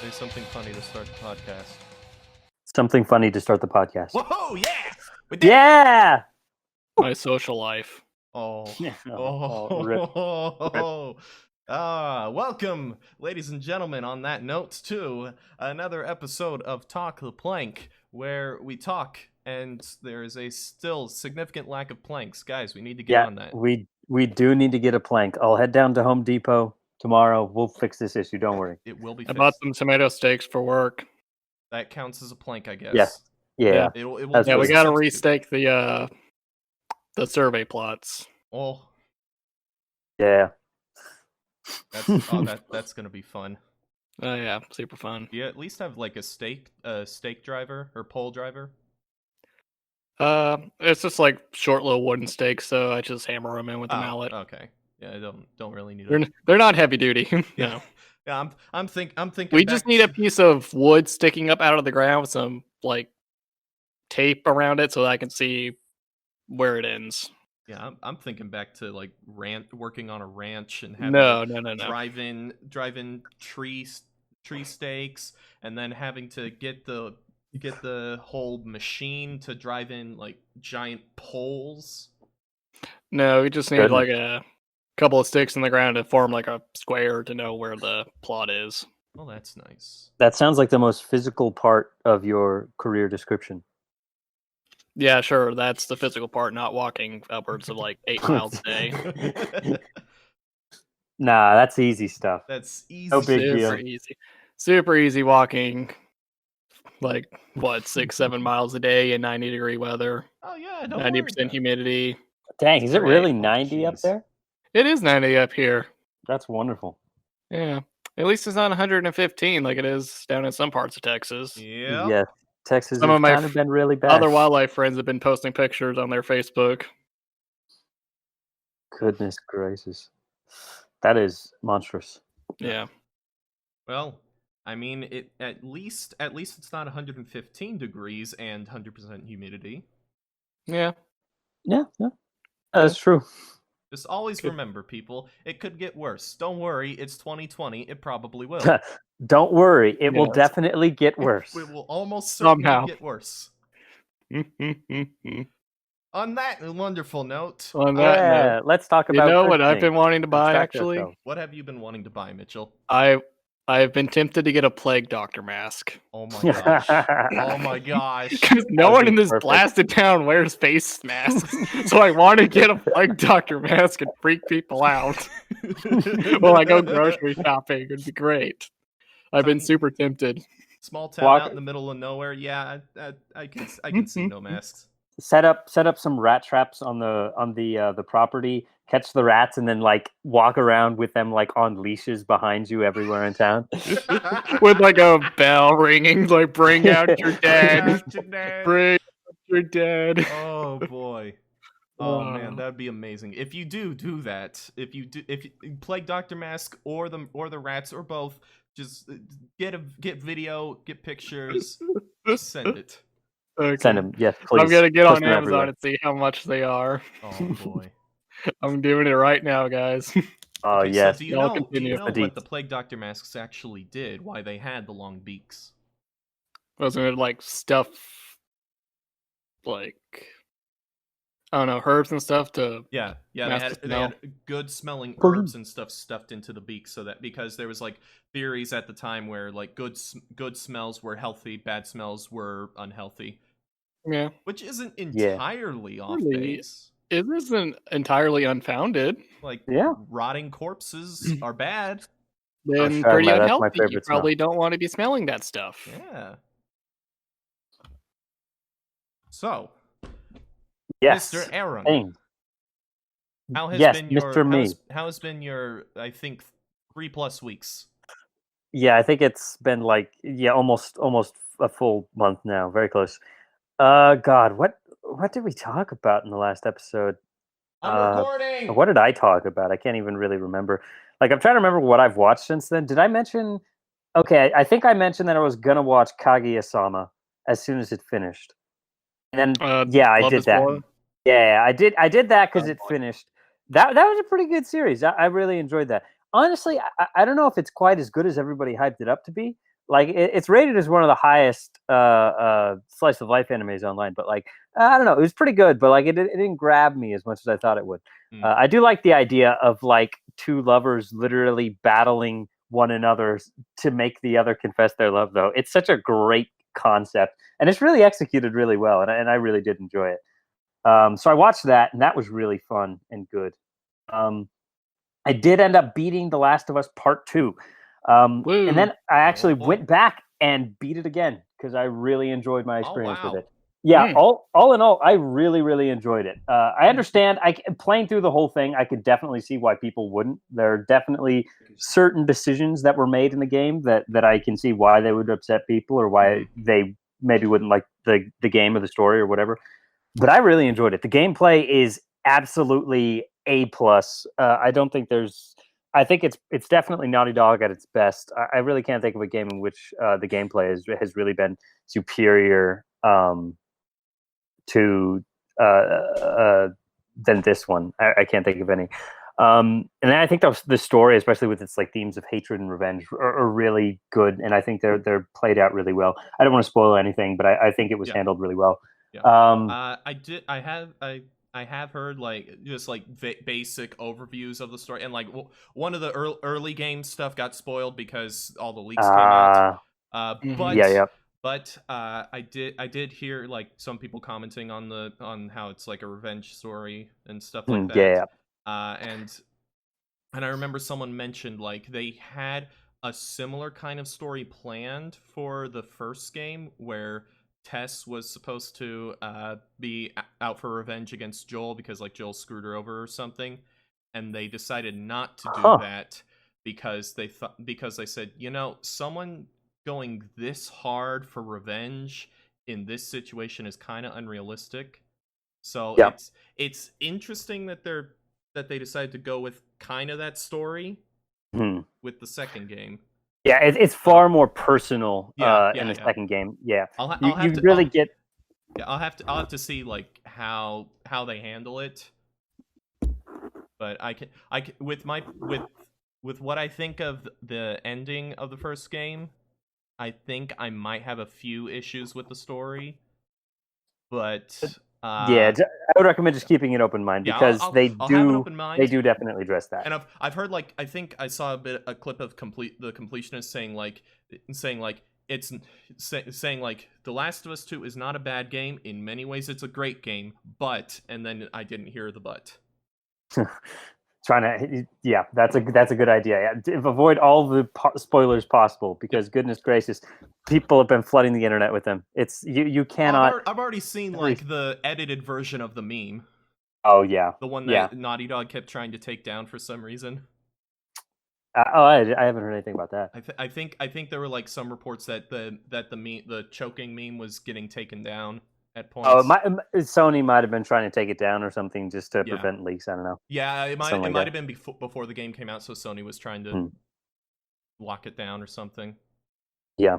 Say something funny to start the podcast. Something funny to start the podcast. Whoa, yeah! Yeah! My social life. Oh. Rip. Welcome, ladies and gentlemen, on that note, to another episode of Talk the Plank, where we talk, and there is a still significant lack of planks. Guys, we need to get on that. We do need to get a plank. I'll head down to Home Depot tomorrow. We'll fix this issue. Don't worry. It will be I fixed. bought some tomato steaks for work. That counts as a plank, I guess. Yes. Yeah. It will That's Yeah, do we as a gotta substitute. restake the survey plots. Oh, Yeah. that's gonna be fun. Oh yeah, super fun. Do you at least have like a steak driver or pole driver? It's just like short little wooden stakes, so I just hammer them in with the mallet. Okay. Yeah, I don't really need it. They're not heavy duty. Yeah. No. Yeah, I'm thinking. We just need a piece of wood sticking up out of the ground with some like tape around it so that I can see where it ends. Yeah, I'm thinking back to like working on a ranch and having No. drive in tree stakes, and then having to get the whole machine to drive in like giant poles. No, we just need like a couple of sticks in the ground to form like a square to know where the plot is. Oh, that's nice. That sounds like the most physical part of your career description. Yeah, sure. That's the physical part, not walking upwards of like 8 miles a day. Nah, that's easy stuff. That's easy. No big deal. Super easy. Super easy walking, like, 6-7 miles a day in 90-degree weather. Oh, yeah. 90% humidity. Dang, is it really Great. 90 up Jeez. there? It is 90 up here. That's wonderful. Yeah. At least it's not 115 like it is down in some parts of Texas. Yeah. Yeah, Texas Some has of my kind of been really bad. Other wildlife friends have been posting pictures on their Facebook. Goodness gracious. That is monstrous. Yeah. Well, I mean, it at least it's not 115 degrees and 100% humidity. Yeah. Yeah. That's true. Just always remember, people, it could get worse. Don't worry, it's 2020. It probably will. Don't worry, it will Yes. definitely get worse. It will almost certainly Somehow. get worse. On that wonderful note, On that note, let's talk you about know good what I've been things. wanting to buy, Distract actually? ourselves. what have you been wanting to buy, Mitchell? I've been tempted to get a plague doctor mask. Oh my gosh. Oh my gosh. Because no That'd one be in this perfect. blasted town wears face masks. So I want to get a plague doctor mask and freak people out. While I go grocery shopping, it'd be great. I've been super tempted. Small town Walk- out in the middle of nowhere. Yeah, I can see no masks. Set up some rat traps on the property, catch the rats, and then like walk around with them like on leashes behind you everywhere in town. With like a bell ringing, like bring out your dad. Bring out your dad. Oh boy. Oh Wow. man, that'd be amazing. If you do that, if you Plague Doctor Mask or the rats or both, just get video, get pictures, send it. Okay. Send them, yes, please. I'm gonna get Post on them Amazon everywhere. and see how much they are. Oh boy. I'm doing it right now, guys. Oh Okay, yes. So do you Y'all know continue. what the Plague Doctor masks actually did? Why they had the long beaks? I was gonna like stuff, like, I don't know, herbs and stuff to. Yeah, Mask they smell. had good smelling Cool. herbs and stuff stuffed into the beak, so that because there was like theories at the time where like good smells were healthy, bad smells were unhealthy, Yeah, which isn't Yeah. entirely off Really? base. it isn't entirely unfounded. Like Yeah. rotting corpses are bad. Then sure, pretty that's my unhealthy. You favorite smell. probably don't want to be smelling that stuff. Yeah. So, Yes. Mr. Aaron, Thing. how has Yes, been your Mr. Me. how has been your I think 3+ weeks? Yeah, I think it's been like almost a full month now. Very close. God, what did we talk about in the last episode? I'm recording. What did I talk about? I can't even really remember. Like, I'm trying to remember what I've watched since then. Did I mention? Okay, I think I mentioned that I was gonna watch Kaguya-sama as soon as it finished. And then, yeah, I Love did is that. War? Yeah, I did that because Oh, it boy. finished. That was a pretty good series. I really enjoyed that. Honestly, I don't know if it's quite as good as everybody hyped it up to be, Like it's rated as one of the highest slice of life animes online, but like I don't know, it was pretty good, but like it didn't grab me as much as I thought it would. I do like the idea of like two lovers literally battling one another to make the other confess their love, though. It's such a great concept, and it's really executed really well, and I really did enjoy it. So I watched that, and that was really fun and good. I did end up beating The Last of Us Part 2. Woo. And then I actually Oh, boy. went back and beat it again because I really enjoyed my experience wow. with it. Yeah, Hmm. all in all, I really, really enjoyed it. I understand. Playing through the whole thing, I could definitely see why people wouldn't. There are definitely certain decisions that were made in the game that I can see why they would upset people or why they maybe wouldn't like the game or the story or whatever. But I really enjoyed it. The gameplay is absolutely A plus. I don't think there's. I think it's definitely Naughty Dog at its best. I really can't think of a game in which the gameplay has really been superior to than this one. I can't think of any. And then I think the story, especially with its like themes of hatred and revenge, are really good, and I think they're played out really well. I don't want to spoil anything, but I think it was handled really well. Yeah. I have heard like just like basic overviews of the story, and like one of the early game stuff got spoiled because all the leaks came out. But I did hear like some people commenting on how it's like a revenge story and stuff like that. And I remember someone mentioned like they had a similar kind of story planned for the first game where Tess was supposed to be out for revenge against Joel because like Joel screwed her over or something, and they decided not to do that because they said, you know, someone going this hard for revenge in this situation is kind of unrealistic. So it's interesting that they decided to go with kind of that story with the second game. Yeah, it's far more personal in the second game. Yeah, I'll have to see like how they handle it. But I can with what I think of the ending of the first game, I think I might have a few issues with the story. But I would recommend just keeping an open mind because I'll have an open mind. They do definitely address that. And I've heard like I think I saw a clip of the completionist saying like it's saying like The Last of Us 2 is not a bad game. In many ways, it's a great game. But and then I didn't hear the but. That's a good idea. Yeah. Avoid all the spoilers possible because goodness gracious, people have been flooding the internet with them. It's you cannot. Well, I've already seen like the edited version of the meme. Oh yeah, the one that Naughty Dog kept trying to take down for some reason. I haven't heard anything about that. I think there were like some reports that the choking meme was getting taken down at points. Sony might have been trying to take it down or something just to prevent leaks. I don't know. Yeah, it might have been before the game came out, so Sony was trying to lock it down or something. Yeah.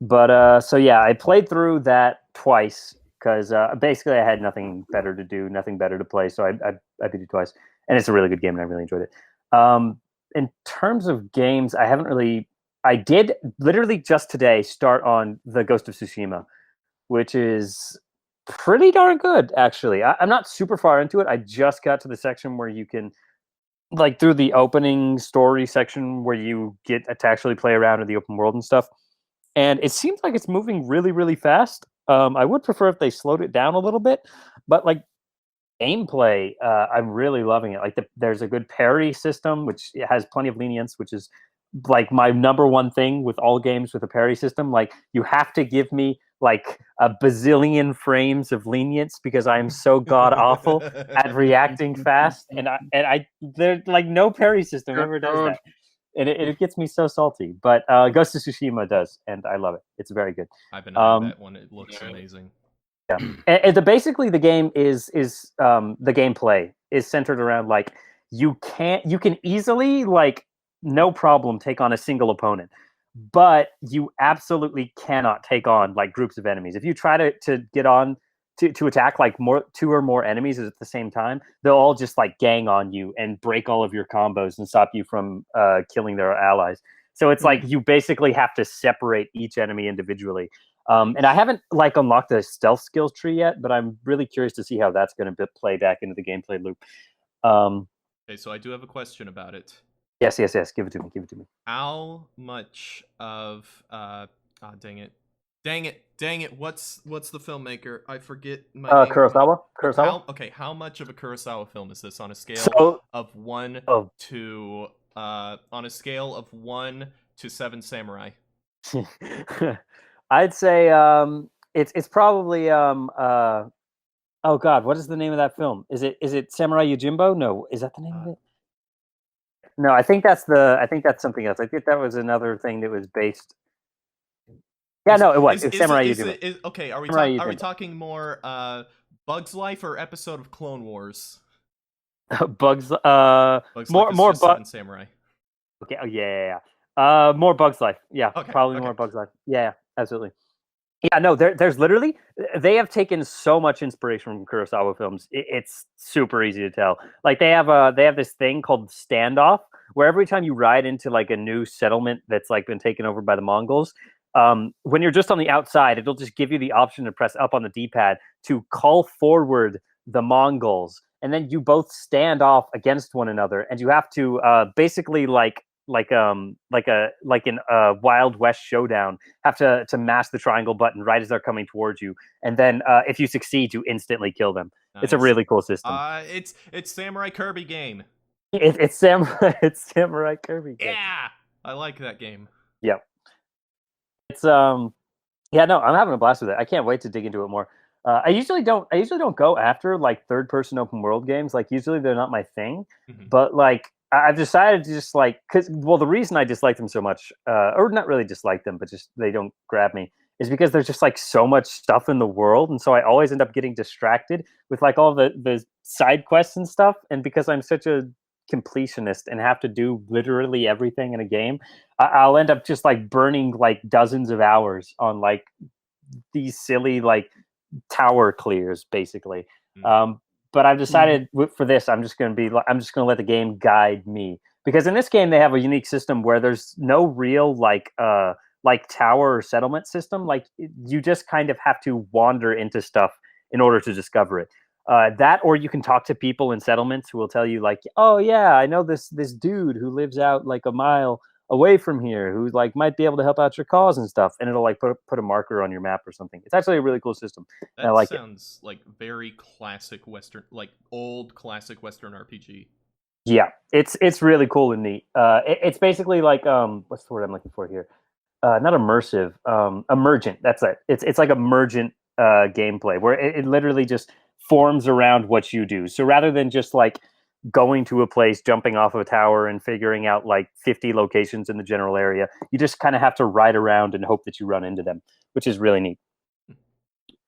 But I played through that twice because basically I had nothing better to do, nothing better to play, so I beat it twice, and it's a really good game, and I really enjoyed it. In terms of games, I did literally just today start on the Ghost of Tsushima, which is pretty darn good, actually. I'm not super far into it. I just got to the section where you can, like, through the opening story section where you get to actually play around in the open world and stuff. And it seems like it's moving really, really fast. I would prefer if they slowed it down a little bit, but like gameplay, I'm really loving it. Like there's a good parry system, which has plenty of lenience, which is like my number one thing with all games with a parry system. Like you have to give me like a bazillion frames of lenience because I am so god awful at reacting fast, and I there's like no parry system ever does that. And it gets me so salty, but Ghost of Tsushima does, and I love it. It's very good. I've been eyeing that one. It looks amazing. Yeah, and basically the game is the gameplay is centered around like you can easily like no problem take on a single opponent, but you absolutely cannot take on like groups of enemies. If you try to get on to attack like two or more enemies at the same time, they'll all just like gang on you and break all of your combos and stop you from killing their allies. So it's like you basically have to separate each enemy individually. And I haven't like unlocked the stealth skills tree yet, but I'm really curious to see how that's going to play back into the gameplay loop. Okay, so I do have a question about it. Yes. Give it to me. How much of dang it! What's the filmmaker? I forget my name. Kurosawa. How much of a Kurosawa film is this on a scale of 1 to on a scale of 1 to 7 samurai? I'd say it's probably oh god, what is the name of that film? Is it Samurai Yojimbo? No, is that the name of it? No, I think that's something else. I think that was another thing that was based. Yeah, no, it was Samurai Yojimbo. Okay, are we talking more Bug's Life or episode of Clone Wars? Bugs more Seven Samurai. Okay, oh yeah. More Bug's Life. Yeah, probably more Bug's Life. Yeah, absolutely. Yeah, no, there's literally, they have taken so much inspiration from Kurosawa films. It's super easy to tell. Like they have this thing called Standoff, where every time you ride into like a new settlement that's like been taken over by the Mongols, when you're just on the outside, it'll just give you the option to press up on the D-pad to call forward the Mongols, and then you both stand off against one another, and you have to basically like in a Wild West showdown, have to mash the triangle button right as they're coming towards you, and then if you succeed, you instantly kill them. Nice. It's a really cool system. It's Samurai Kirby game. It's Samurai Kirby game. Yeah, I like that game. Yep. It's yeah, no, I'm having a blast with it. I can't wait to dig into it more. I usually don't go after like third person open world games. Like usually they're not my thing, but like I've decided to just like, the reason I dislike them so much, or not really dislike them, but just they don't grab me, is because there's just like so much stuff in the world, and so I always end up getting distracted with like all the side quests and stuff. And because I'm such a completionist and have to do literally everything in a game, I'll end up just like burning like dozens of hours on like these silly like tower clears, basically. But I've decided for this, I'm just going to let the game guide me, because in this game they have a unique system where there's no real like tower or settlement system. Like you just kind of have to wander into stuff in order to discover it. That, or you can talk to people in settlements who will tell you like, oh yeah, I know this dude who lives out like a mile away from here who like might be able to help out your cause and stuff, and it'll like put a marker on your map or something. It's actually a really cool system. That like sounds like very classic Western, like old classic Western RPG. Yeah, it's really cool and neat. It's basically like what's the word I'm looking for here? Not immersive, emergent. That's it. It's like emergent gameplay where it literally just forms around what you do. So rather than just like going to a place, jumping off of a tower, and figuring out like 50 locations in the general area, you just kind of have to ride around and hope that you run into them, which is really neat.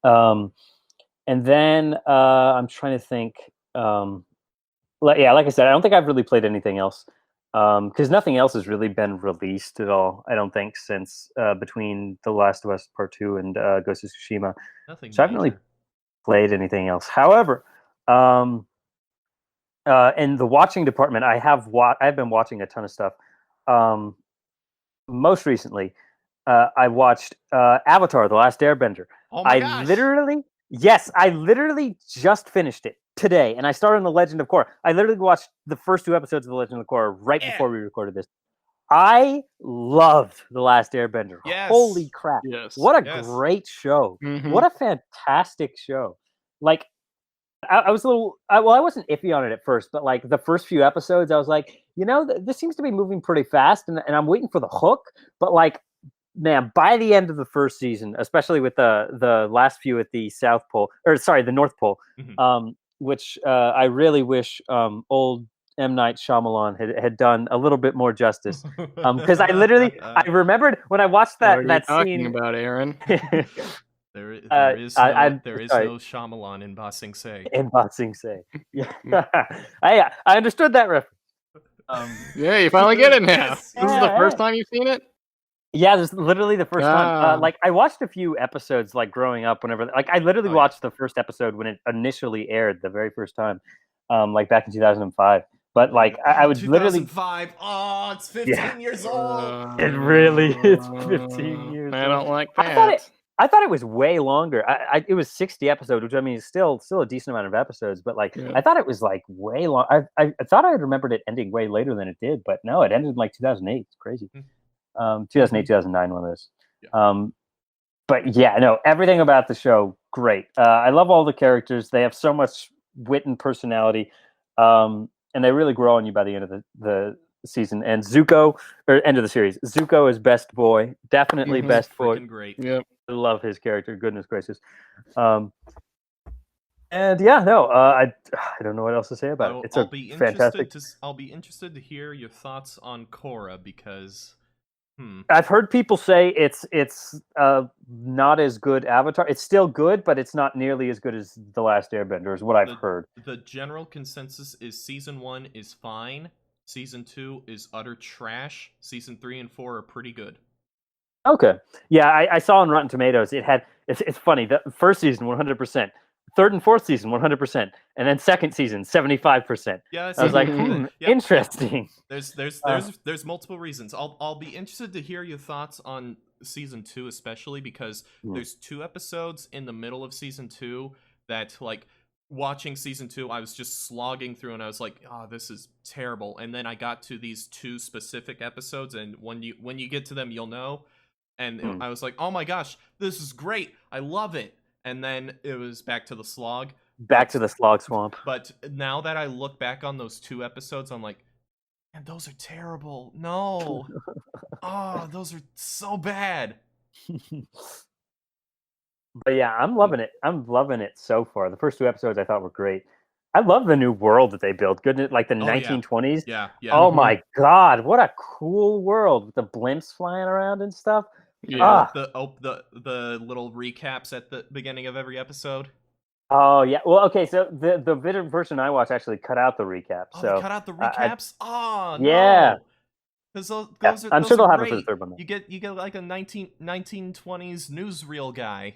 And then I'm trying to think. Like I said, I don't think I've really played anything else, because nothing else has really been released at all, I don't think, since between The Last of Us Part 2 and Ghost of Tsushima. Nothing so I haven't really played anything else. However, in the watching department, I've been watching a ton of stuff. Most recently, I watched Avatar: The Last Airbender. Oh my gosh! I literally just finished it today, and I started on The Legend of Korra. I literally watched the first 2 episodes of The Legend of Korra right before we recorded this. I loved The Last Airbender. Yes. Holy crap! Yes. What a great show! What a fantastic show! Like, I was a little, I wasn't iffy on it at first, but like the first few episodes, I was like, this seems to be moving pretty fast, and I'm waiting for the hook. But like, man, by the end of the first season, especially with the last few at the the North Pole, which I really wish old M. Night Shyamalan had done a little bit more justice. Because I remembered when I watched that scene. What are you talking about, Aaron? There is no Shyamalan in Ba Sing Se. In Ba Sing Se. Yeah. I understood that reference. Yeah, you finally get it now. This is the first time you've seen it? Yeah, this is literally the first time. Like, I watched a few episodes, like, growing up, whenever... Like, I literally watched the first episode when it initially aired, the very first time, like, back in 2005. But like, I would literally. 2005. Oh, it's 15 years old. It really is 15 years I old. don't like I thought that. I thought it was way longer. It was 60 episodes, which I mean is still a decent amount of episodes. But like, Yeah. I thought it was like way long. I thought I had remembered it ending way later than it did, but no, it ended in like 2008. It's crazy. 2008, 2009, one of those. Yeah. But yeah, no, everything about the show great. I love all the characters. They have so much wit and personality, and they really grow on you by the end of the season. And Zuko, or end of the series, Zuko is best boy, definitely best boy. Freaking great. Yep. I love his character. Goodness gracious. And yeah, no, I don't know what else to say about it. It's fantastic. I'll be interested to hear your thoughts on Korra because. I've heard people say it's not as good Avatar. It's still good, but it's not nearly as good as The Last Airbender, is what I've heard. The general consensus is season 1 is fine, season 2 is utter trash, season 3 and 4 are pretty good. Okay, yeah, I saw on Rotten Tomatoes it's funny. The first season 100%, third and fourth season 100%, and then second season 75%. Yeah, I was like, interesting. There's multiple reasons. I'll be interested to hear your thoughts on season 2, especially because there's 2 episodes in the middle of season 2 that, like, watching season 2, I was just slogging through and I was like, oh, this is terrible. And then I got to these 2 specific episodes, and when you get to them, you'll know. And I was like, oh my gosh, this is great. I love it. And then it was back to the slog. Back to the slog swamp. But now that I look back on those 2 episodes, I'm like, man, those are terrible. No. Oh, those are so bad. But yeah, I'm loving it. I'm loving it so far. The first 2 episodes I thought were great. I love the new world that they built. Goodness, like the 1920s. Yeah. Oh my god, what a cool world with the blimps flying around and stuff. Yeah. The little recaps at the beginning of every episode. Oh yeah. Well, okay. So the video version I watched actually cut out the recap. Oh, so they cut out the recaps. Yeah. No. Because those are. I'm those sure they'll are have it great. for the third one. You get like a 1920s newsreel guy.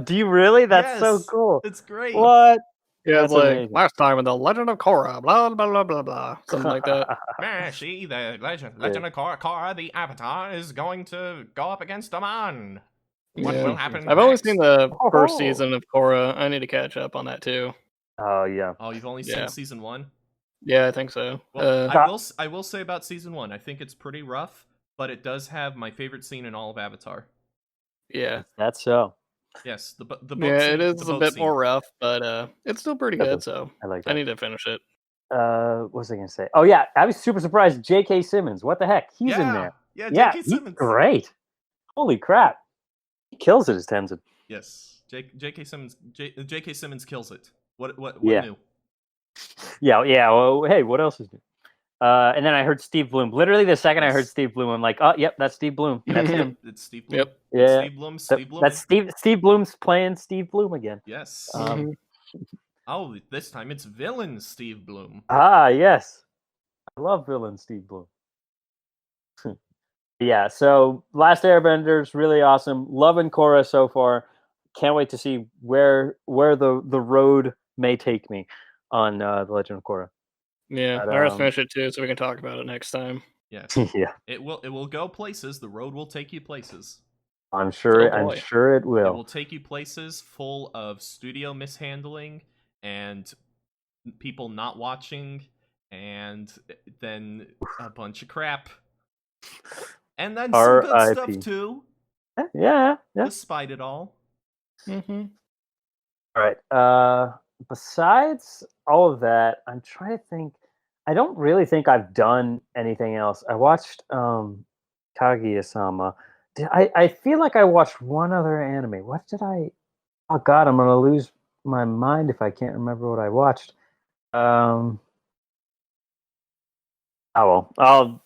Do you really? That's so Yes, cool. It's great. What? Yeah, That's it's like amazing. last time in the Legend of Korra, blah blah blah blah blah, something like that. See, the Legend of Korra, the Avatar is going to go up against a man. What will happen? I've only seen the first Oh. season of Korra. I need to catch up on that too. Oh yeah. Oh, you've only seen season 1? Yeah, I think so. Well, I will say about season 1, I think it's pretty rough, but it does have my favorite scene in all of Avatar. Yeah, That's so. Yes, the boat yeah, scene, it is a bit more rough, but it's still pretty good. So I like that. I need to finish it. What was I gonna say? Oh yeah, I was super surprised. J.K. Simmons, what the heck? He's in there. Yeah, Yeah, J.K. he's Simmons. great. Holy crap, he kills it as Tenzin. Yes, J.K. Simmons kills it. What Yeah. new? Yeah. Well, hey, what else is new? And then I heard Steve Bloom. Literally the second I heard Steve Bloom, I'm like, oh, yep, that's Steve Bloom. That's him. It's Steve Bloom. Yep. Yeah. Steve Bloom. Steve Bloom. That's Steve Bloom's playing Steve Bloom again. Yes. Um, This time it's villain Steve Bloom. Yes. I love villain Steve Bloom. Yeah, so Last Airbender's really awesome. Loving Korra so far. Can't wait to see where the road may take me on The Legend of Korra. Yeah, But, I gotta finish it too, so we can talk about it next time. Yes. Yeah. It will go places. The road will take you places. I'm sure Oh, boy. I'm sure it It will. will take you places full of studio mishandling and people not watching, and then a bunch of crap. And then some good R.I.P. stuff too, Yeah. despite it all. Mm-hmm. All right. Besides all of that, I'm trying to think. I don't really think I've done anything else. I watched Kaguya-sama. I feel like I watched one other anime. What did I? Oh God, I'm gonna lose my mind if I can't remember what I watched. Oh well, I'll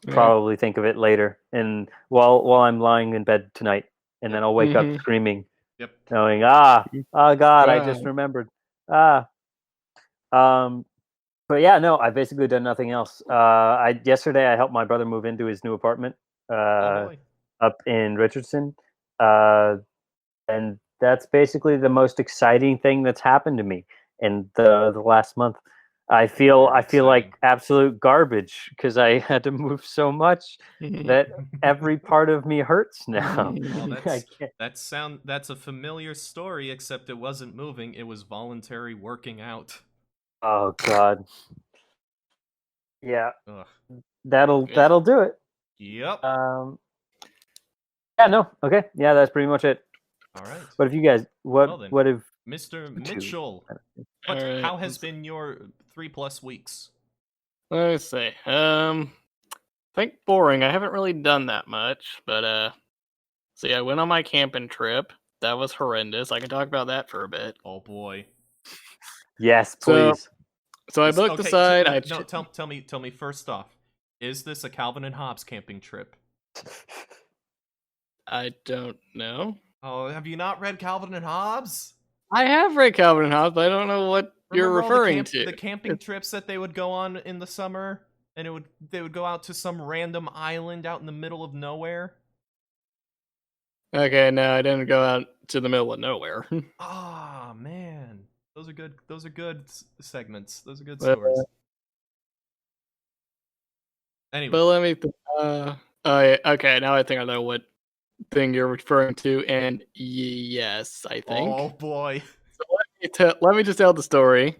probably think of it later, and while I'm lying in bed tonight, and then I'll wake up screaming, Yep. knowing oh God, I Wow. just remembered. But yeah, no, I've basically done nothing else. Yesterday I helped my brother move into his new apartment Oh boy. up in Richardson, and that's basically the most exciting thing that's happened to me in the last month. I feel Exciting. like absolute garbage because I had to move so much that every part of me hurts now. Well, I can't. that's a familiar story, except it wasn't moving, it was voluntary working out. Oh God. Yeah, Ugh. that'll do it. Yep. Yeah, no, okay, yeah, that's pretty much it. All right. But if you guys, Well then, what have Mr. two? Mitchell, All right, how has been your 3+ weeks? Let's see. I think boring. I haven't really done that much, but see, I went on my camping trip. That was horrendous. I can talk about that for a bit. Oh boy. Yes, So, please. so I booked the site. No, tell me first off, is this a Calvin and Hobbes camping trip? I don't know. Oh, have you not read Calvin and Hobbes? I have read Calvin and Hobbes, but I don't know what you're Remember all referring to. the camping trips that they would go on in the summer, and they would go out to some random island out in the middle of nowhere. Okay, no, I didn't go out to the middle of nowhere. Ah, man, those are good. Those are good segments. Those are good But, stories. Anyway, but let me. Oh, yeah, okay, now I think I know what thing you're referring to, and yes, I think. oh boy. So let me just tell the story.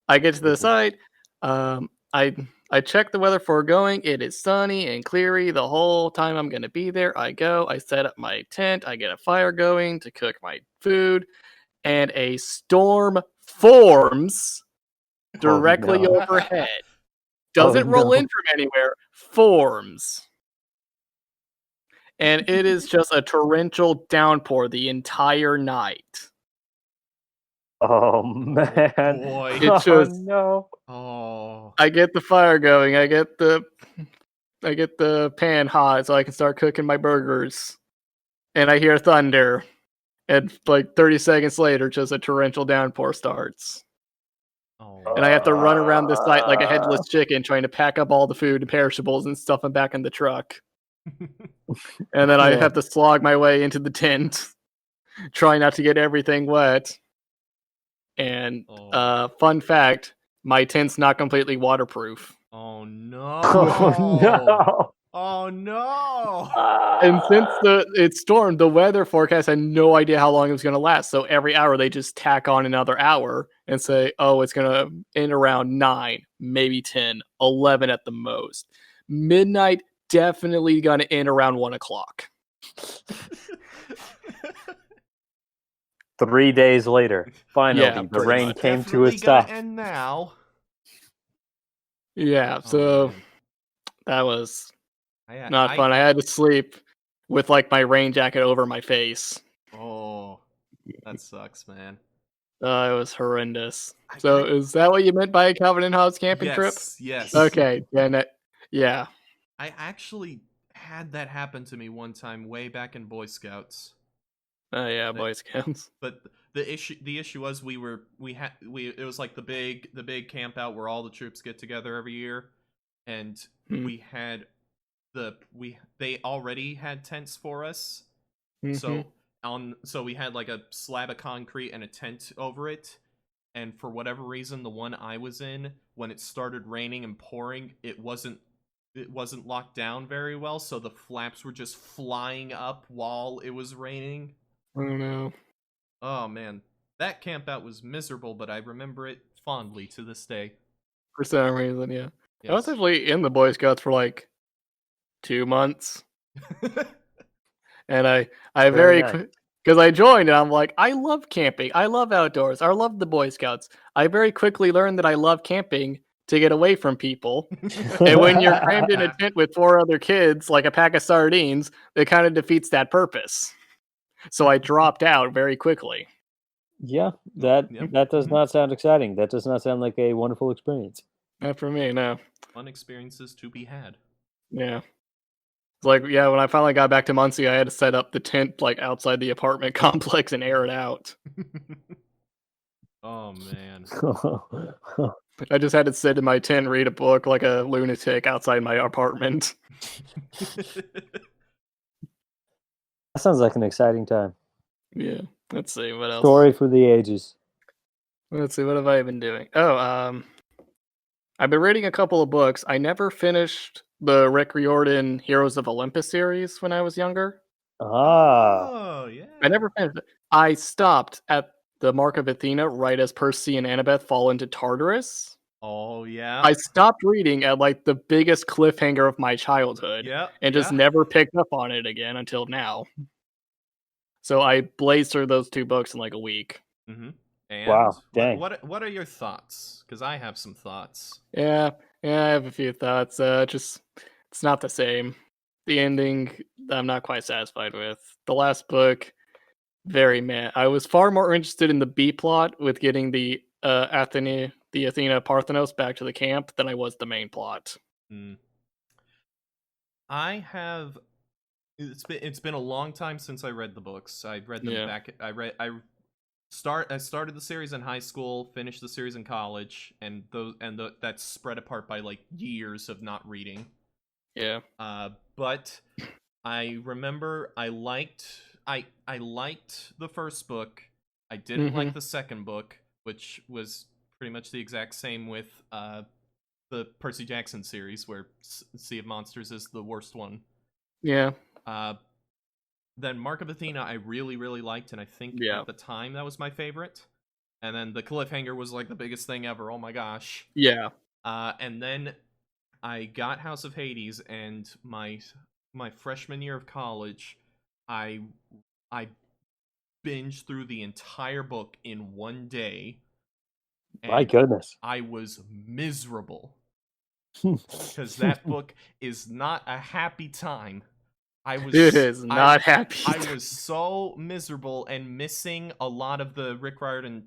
I get to the site. I check the weather for going. It is sunny and cleary the whole time I'm going to be there. I go. I set up my tent. I get a fire going to cook my food, and a storm forms directly no. overhead. Doesn't roll no. in from anywhere. Forms. And it is just a torrential downpour the entire night. Oh man. boy. It's Oh just no. Oh. I get the fire going. I get the pan hot so I can start cooking my burgers. And I hear thunder. And like 30 seconds later, just a torrential downpour starts. Oh. And I have to run around the site like a headless chicken trying to pack up all the food and perishables and stuff them back in the truck. And then I Yeah. have to slog my way into the tent, try not to get everything wet. And fun fact, my tent's not completely waterproof. Oh no. Oh no. Oh no. And since it stormed, the weather forecast had no idea how long it was going to last. So every hour they just tack on another hour and say, oh, it's going to end around 9, maybe 10, 11 at the most. Midnight, definitely going to end around 1 o'clock. 3 days later, finally, Yeah, the pretty rain much. came to Definitely a stop. gonna end now. Yeah, Oh, so man. that was I- not fun. I had to sleep with like my rain jacket over my face. Oh, that sucks, man. It was horrendous. So is that what you meant by a Calvin and Hobbes camping trip? Yes. Okay, then yeah. I actually had that happen to me one time way back in Boy Scouts. Oh yeah, Boy Scouts. But the issue was it was like the big camp out where all the troops get together every year, and they already had tents for us. So we had like a slab of concrete and a tent over it, and for whatever reason the one I was in, when it started raining and pouring, it wasn't locked down very well, so the flaps were just flying up while it was raining. Oh no. Oh man, that camp out was miserable, but I remember it fondly to this day. For some reason, yeah. Yes. I was actually in the Boy Scouts for like 2 months. And I very nice. because I joined and I'm like, I love camping. I love outdoors. I love the Boy Scouts. I very quickly learned that I love camping to get away from people. And when you're crammed in a tent with 4 other kids, like a pack of sardines, it kind of defeats that purpose. So I dropped out very quickly. Yeah, that does Mhm. not sound exciting. That does not sound like a wonderful experience. Not for me, no. Fun experiences to be had. Yeah. It's like, yeah, when I finally got back to Muncie, I had to set up the tent like outside the apartment complex and air it out. Oh man. I just had to sit in my tent, read a book like a lunatic outside my apartment. That sounds like an exciting time. Yeah. Let's see what else. Story for the ages. Let's see, what have I been doing? Oh, I've been reading a couple of books. I never finished the Rick Riordan Heroes of Olympus series when I was younger. Ah, Oh, yeah. I never finished it. I stopped at the Mark of Athena right as Percy and Annabeth fall into Tartarus. Oh, yeah. I stopped reading at like the biggest cliffhanger of my childhood Yeah. and just never picked up on it again until now. So I blazed through those 2 books in like a week. Mm-hmm. And wow, dang. what are your thoughts? Because I have some thoughts. Yeah, I have a few thoughts. Just it's not the same. The ending, I'm not quite satisfied with. The last book, very meh. I was far more interested in the B plot with getting the Athena Parthenos back to the camp than I was the main plot. Mm. I have. It's been a long time since I read the books. I read them back. I started the series in high school, finished the series in college, and that's spread apart by like years of not reading. Yeah. But I remember I liked the first book. I didn't like the second book, which was pretty much the exact same with the Percy Jackson series, where Sea of Monsters is the worst one. Yeah. Then Mark of Athena I really, really liked, and I think at the time that was my favorite. And then the cliffhanger was like the biggest thing ever. Oh my gosh. Yeah. And then I got House of Hades, and my freshman year of college, I binged through the entire book in one day. My goodness. I was miserable. Because that book is not a happy time. It is not happy. I was so miserable and missing a lot of the Rick Riordan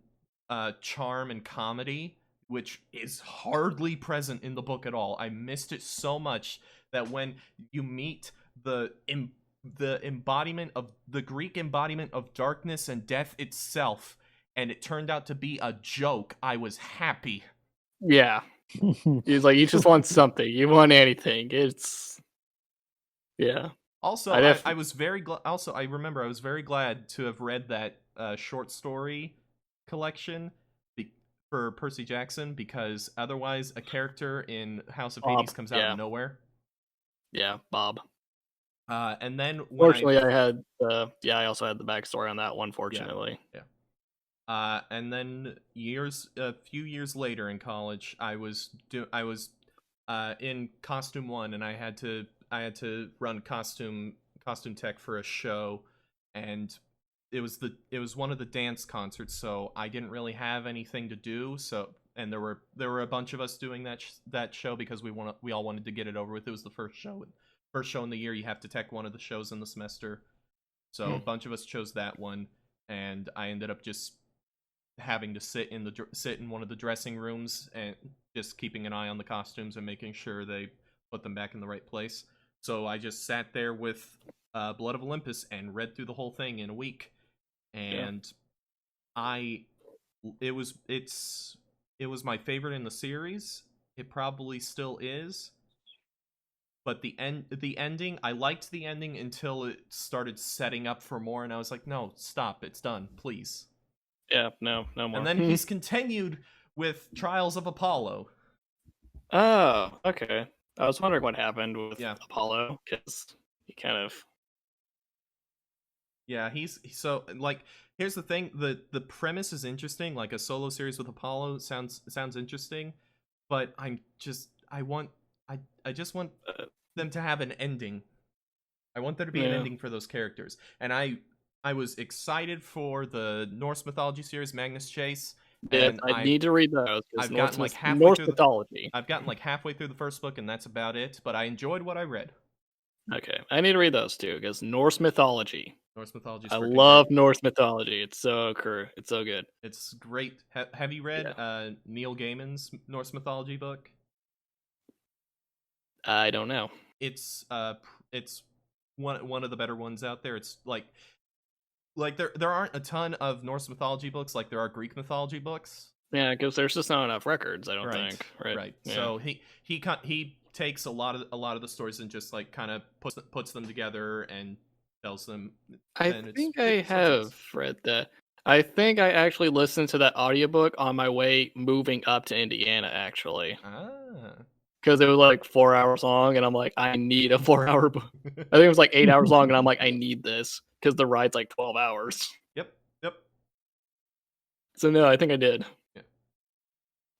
charm and comedy, which is hardly present in the book at all. I missed it so much that when you meet the embodiment of the Greek embodiment of darkness and death itself, and it turned out to be a joke, I was happy. Yeah. He's like, you just want something. You want anything. It's yeah. Also, I was very glad. Also, I remember I was very glad to have read that short story collection for Percy Jackson, because otherwise, a character in House of Hades comes out of nowhere. Yeah, Bob. And then fortunately, I also had the backstory on that one. Fortunately, yeah. And then a few years later in college, I was in Costume 1, and I had to run costume tech for a show, and it was one of the dance concerts, so I didn't really have anything to do. So, and there were a bunch of us doing that show because we all wanted to get it over with. It was the first show in the year. You have to tech one of the shows in the semester, so a bunch of us chose that one, and I ended up just having to sit in one of the dressing rooms and just keeping an eye on the costumes and making sure they put them back in the right place. So I just sat there with Blood of Olympus and read through the whole thing in a week, and it was my favorite in the series. It probably still is. But the ending, I liked the ending until it started setting up for more, and I was like, no, stop, it's done, please. Yeah, no more. And then he's continued with Trials of Apollo. Oh, okay. I was wondering what happened with Apollo, because he kind of... Yeah, so, like, here's the thing, the premise is interesting, like a solo series with Apollo sounds interesting, but I just want them to have an ending. I want there to be an ending for those characters. And I was excited for the Norse mythology series, Magnus Chase. Yeah, I need to read those. I've gotten like Norse mythology. I've gotten like halfway through the first book, and that's about it. But I enjoyed what I read. Okay, I need to read those too, because Norse mythology. Norse mythology. I love Norse mythology. It's so cool. It's so good. It's great. Have you read Neil Gaiman's Norse mythology book? I don't know. It's one of the better ones out there. It's like there aren't a ton of Norse mythology books like there are Greek mythology books. Yeah, because there's just not enough records, I don't think. Right. Yeah. So he takes a lot of the stories and just like kind of puts them together and tells them. I think I have read that. I think I actually listened to that audiobook on my way moving up to Indiana, actually. Ah. Because it was like 4 hours long, and I'm like, I need a 4 hour book. I think it was like 8 hours long, and I'm like, I need this. Because the ride's like 12 hours. Yep. Yep. So no, I think I did. Yeah.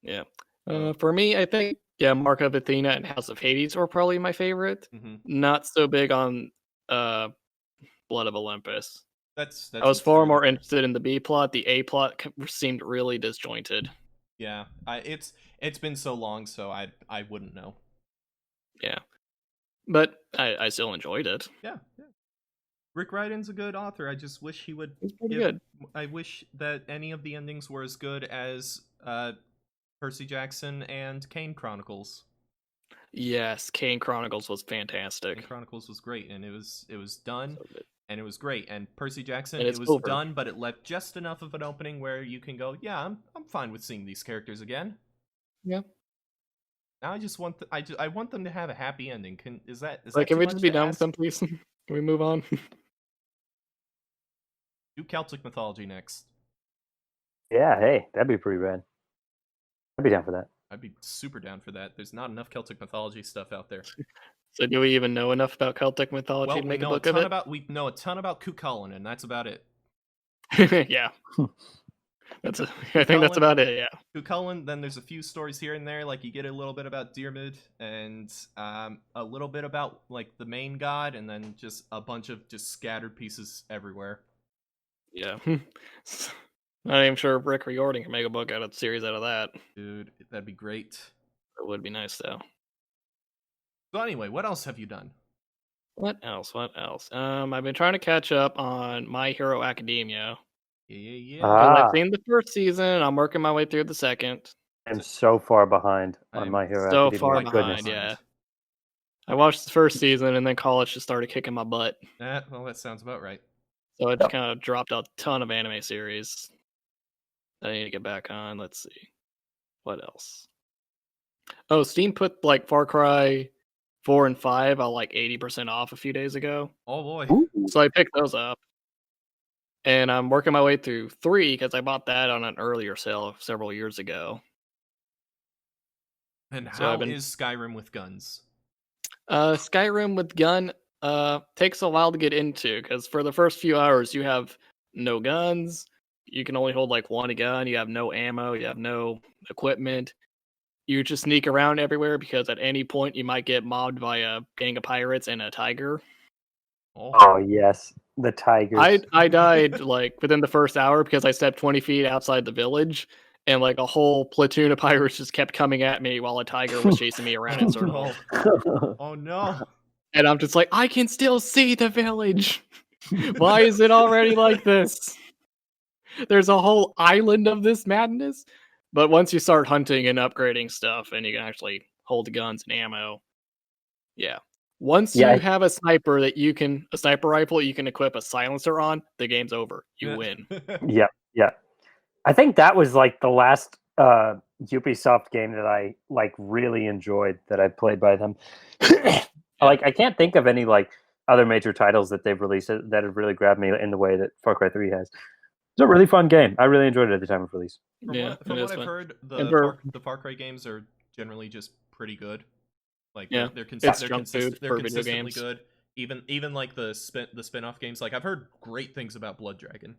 Yeah. Oh. For me, I think, yeah, Mark of Athena and House of Hades were probably my favorite. Mhm. Not so big on uh, Blood of Olympus. That's I was far entirely more fair. interested in the B plot. The A plot seemed really disjointed. Yeah. It's been so long, so I wouldn't know. Yeah. But I still enjoyed it. Yeah. Yeah. Rick Riordan's a good author. I just wish he would It's pretty give. good. I wish that any of the endings were as good as Percy Jackson and Kane Chronicles. Yes, Kane Chronicles was Kane fantastic. Chronicles was great, and it was done, So good. and it was great. And Percy Jackson, And it it's was over. done, but it left just enough of an opening where you can go, yeah, I'm fine with seeing these characters again. Yeah. Now I just want I want them to have a happy ending. Is that Like, can too we much just be to done with ask? them, please? Can we move on? Do Celtic mythology next. Yeah, hey, that'd be pretty rad. I'd be down for that. I'd be super down for that. There's not enough Celtic mythology stuff out there. So, do we even know enough about Celtic mythology Well, to make a book of it? we know a ton about Cuchulainn, and that's about it. Yeah. I think that's about it, yeah. Cuchulainn, then there's a few stories here and there, like you get a little bit about Diarmid, and a little bit about like the main god, and then just a bunch of just scattered pieces everywhere. Yeah. Not even sure if Rick Riordan can make a book out of series out of that. Dude, that'd be great. It would be nice though. So anyway, what else have you done? What else? I've been trying to catch up on My Hero Academia. Yeah. Because I've Ah, seen the first season, I'm working my way through the second. I'm so far behind on I'm My Hero So Academia. far quite behind, yeah. I watched the first season and then college just started kicking my butt. Well, that sounds about right. So I just kind of dropped a ton of anime series that I need to get back on. Let's see. What else? Oh, Steam put like Far Cry 4 and 5 on like 80% off a few days ago. Oh boy. Ooh. So I picked those up. And I'm working my way through 3 because I bought that on an earlier sale several years ago. And So how I've been- is Skyrim with guns? Skyrim with gun takes a while to get into because for the first few hours you have no guns. You can only hold like one gun. You have no ammo. You have no equipment. You just sneak around everywhere because at any point you might get mobbed by a gang of pirates and a tiger. Oh yes, the tigers. I died like within the first hour because I stepped 20 feet outside the village and like a whole platoon of pirates just kept coming at me while a tiger was chasing me around in circles. Oh no. And I'm just like, I can still see the village. Why is it already like this? There's a whole island of this madness. But once you start hunting and upgrading stuff and you can actually hold guns and ammo, yeah. Once Yeah, you have a sniper a sniper rifle you can equip a silencer on, the game's over. You win. yeah. I think that was like the last Ubisoft game that I like really enjoyed that I played by them. Like I can't think of any like other major titles that they've released that have really grabbed me in the way that Far Cry 3 has. It's a really fun game. I really enjoyed it at the time of release. From what I've heard, the Far Cry games are generally just pretty good. Like Yeah, they're it's they're junk food for video consistently games. good. Even like the spin-off games. Like I've heard great things about Blood Dragon.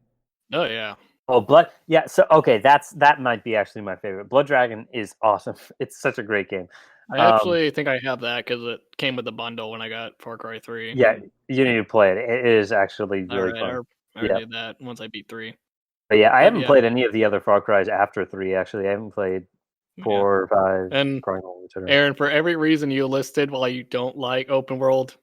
Oh yeah. Oh, Blood. Yeah. So okay, that might be actually my favorite. Blood Dragon is awesome. It's such a great game. I actually think I have that because it came with the bundle when I got Far Cry 3. Yeah, you need to play it. It is actually really fun. I already did that once I beat 3. But yeah, I haven't yeah. played any of the other Far Cries after 3. Actually, I haven't played 4, 5, And Chronicles, etc. Aaron, for every reason you listed why you don't like open world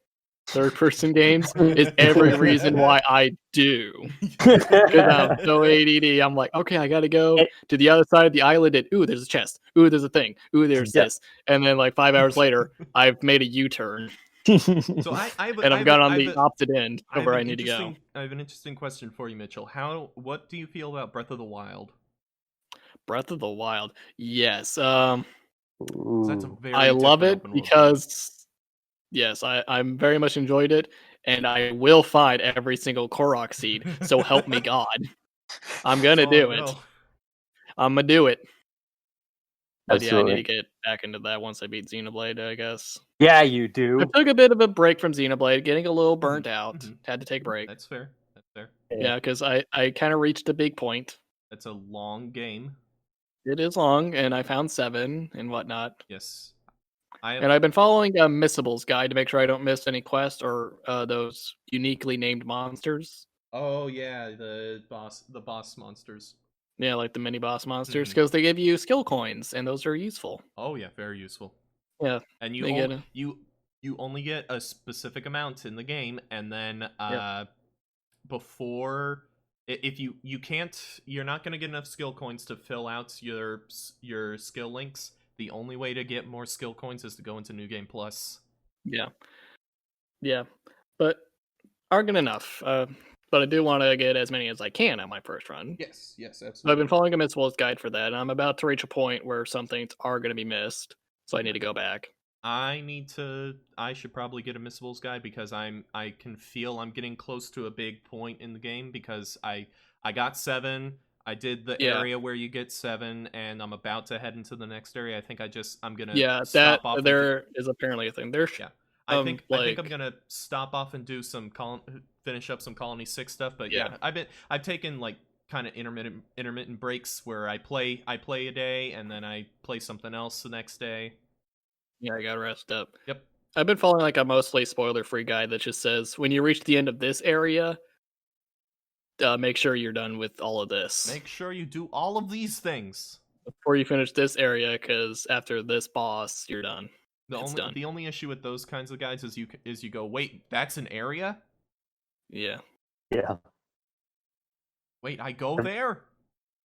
third-person games is every reason why I do. Because I'm so ADD. I'm like, okay, I gotta go to the other side of the island and ooh, there's a chest. Ooh, there's a thing. Ooh, there's this. And then like 5 hours later, I've made a U-turn. So I've gone on the opposite end of where I need to go. I have an interesting question for you, Mitchell. What do you feel about Breath of the Wild? Breath of the Wild, yes. That's a very I love different it open world because yes, I'm very much enjoyed it, and I will find every single Korok seed. So help me God. I'm gonna That's all I do it. know. I'm gonna do it. But yeah, I need to Absolutely. get back into that once I beat Xenoblade, I guess. Yeah, you I do. took a bit of a break from Xenoblade, getting a little burnt Mhm, out. mhm. Had to take a break. That's fair. That's fair. Yeah, because I kind of reached a big point. That's a long game. It is long, and I found 7 and whatnot. Yes. I have. And I've been following a Missables guide to make sure I don't miss any quests or those uniquely named monsters. Oh yeah, the boss monsters. Yeah, like the mini boss monsters, Mhm. because they give you skill coins, and those are useful. Oh yeah, very useful. Yeah, And they get a you only get a specific amount in the game, and then yep. before if you can't, you're not going to get enough skill coins to fill out your skill links. The only way to get more skill coins is to go into New Game Plus. Yeah, yeah, but aren't good enough. But I do want to get as many as I can on my first run. Yes, yes, So I've absolutely. been following a Missables guide for that, and I'm about to reach a point where some things are going to be missed, so I need to go back. I should probably get a Missables guide because I can feel I'm getting close to a big point in the game because I got 7. I did the Yeah, area where you get 7, and I'm about to head into the next area. I think I'm gonna yeah, that stop off and do, there is apparently a thing. There's yeah. I think I'm like gonna stop off and do some finish up some Colony 6 stuff. But yeah, yeah, I've taken like kind of intermittent breaks where I play a day and then I play something else the next day. yeah, I got to rest up. Yep. I've been following like a mostly spoiler-free guide that just says when you reach the end of this area, make sure you're done with all of this Make sure you do all of these things. before you finish this area, because after this boss, you're done. It's done. The only issue with those kinds of guides is you go, wait, that's an area? Yeah, Yeah. Wait, I go there?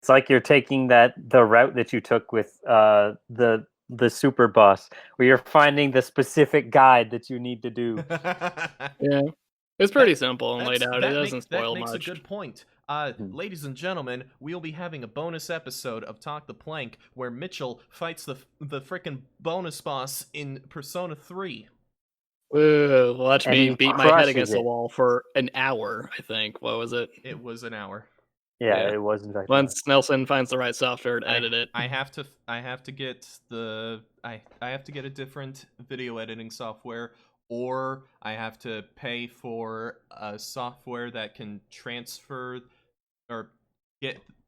It's like you're taking the route that you took with the super boss, where you're finding the specific guide that you need to do. yeah. It's That pretty simple and laid out. It doesn't that spoil makes a much. good point. Mhm. Ladies and gentlemen, we'll be having a bonus episode of Talk the Plank where Mitchell fights the frickin' bonus boss in Persona 3. Woo, watch And me he beat my head crushes against the it. wall for an hour, I think. What was it? It was an hour. Yeah, Yeah. it was in fact. Once Nelson finds the right software to edit it. I have to get I have to get a different video editing software, or I have to pay for a software that can transfer or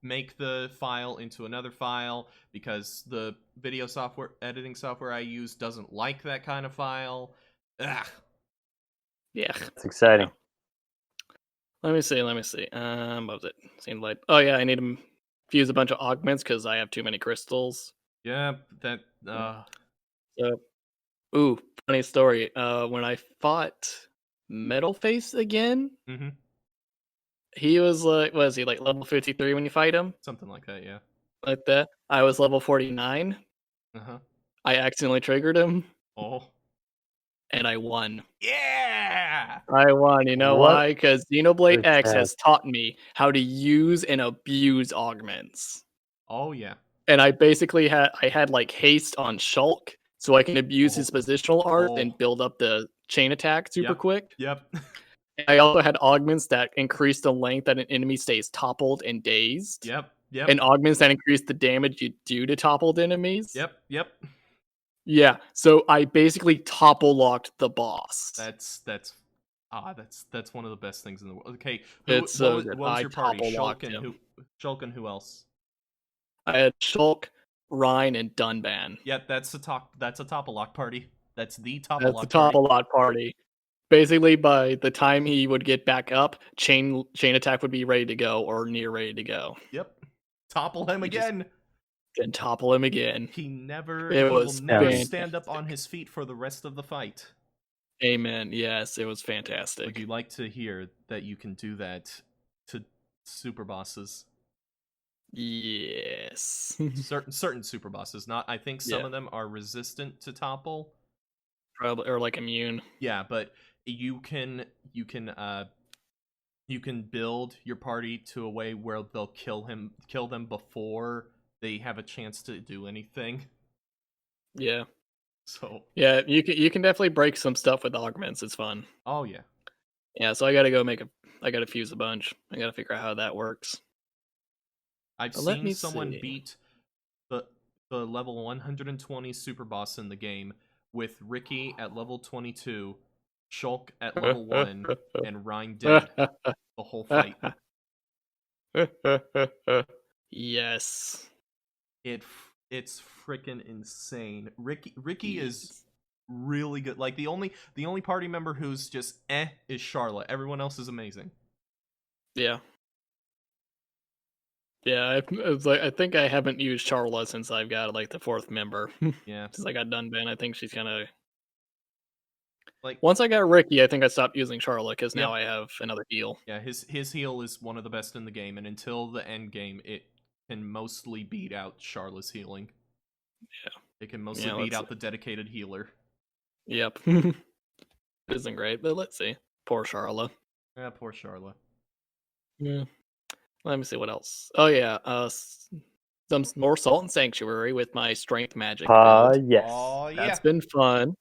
make the file into another file because the video software editing software I use doesn't like that kind of file. Ugh. Yeah. It's exciting. Let me see. What was it? Seemed like oh yeah, I need to fuse a bunch of augments because I have too many crystals. Yeah, that So ooh, funny story. When I fought Metal Face again, mhm, he was like was he like level 53 when you fight him? something like that, yeah. Like that. I was level 49. Uh-huh. I accidentally triggered him Oh. and I won. Yeah. I won. You know What why? Because Xenoblade was X that? has taught me how to use and abuse augments. Oh yeah. And I basically had like haste on Shulk, so I can abuse his Oh. positional art Oh. and build up the chain attack super Yep. quick. Yep. I also had augments that increase the length that an enemy stays toppled and dazed, Yep. Yep. and augments that increase the damage you do to toppled enemies. Yep. Yep. Yeah, so I basically topple locked the boss. That's one of the best things in the world. Okay, It's so good. what was I your party? topple locked him. Shulk and who else? I had Shulk, Rhine, and Dunban. Yep, that's a topple lock party. That's the topple That's the lock party. topple lock party. Basically, by the time he would get back up, chain attack would be ready to go or near ready to go. Yep. Topple him You just- again. Then topple him again. He It will was never fantastic. stand up on his feet for the rest of the fight. Amen. Yes, it was Would fantastic. you like to hear that you can do that to super bosses? Yes. certain super bosses. Not I think some Yeah. of them are resistant to topple. Probably or like immune. Yeah, but you can build your party to a way where they'll kill them before they have a chance to do anything. Yeah. So, Yeah, you can definitely break some stuff with augments. It's fun. oh yeah. Yeah, so I gotta go I gotta fuse a bunch. I gotta figure out how that works. I've Let seen me someone see. beat the level 120 super boss in the game with Ricky at level 22, Shulk at level 1, and Rhyme dead the whole fight. Yes. It's freaking insane. Ricky is really good. Like the only party member who's just is Charlotte. Everyone else is amazing. Yeah. Yeah, it's like I think I haven't used Charla since I've got like the 4th member. Yeah. Since I got done Ben, I think she's gonna Like once I got Ricky, I think I stopped using Charla because now Yep. I have another heal. Yeah, his heal is one of the best in the game, and until the end game, it can mostly beat out Charla's healing. Yeah. It can mostly beat out the dedicated healer. Yep. Isn't great, but let's see. Poor Charla. Yeah, poor Charla. Yeah. Let me see what else. Oh yeah, some more Salt and Sanctuary with my strength magic build. Yes. Oh yeah. That's been fun.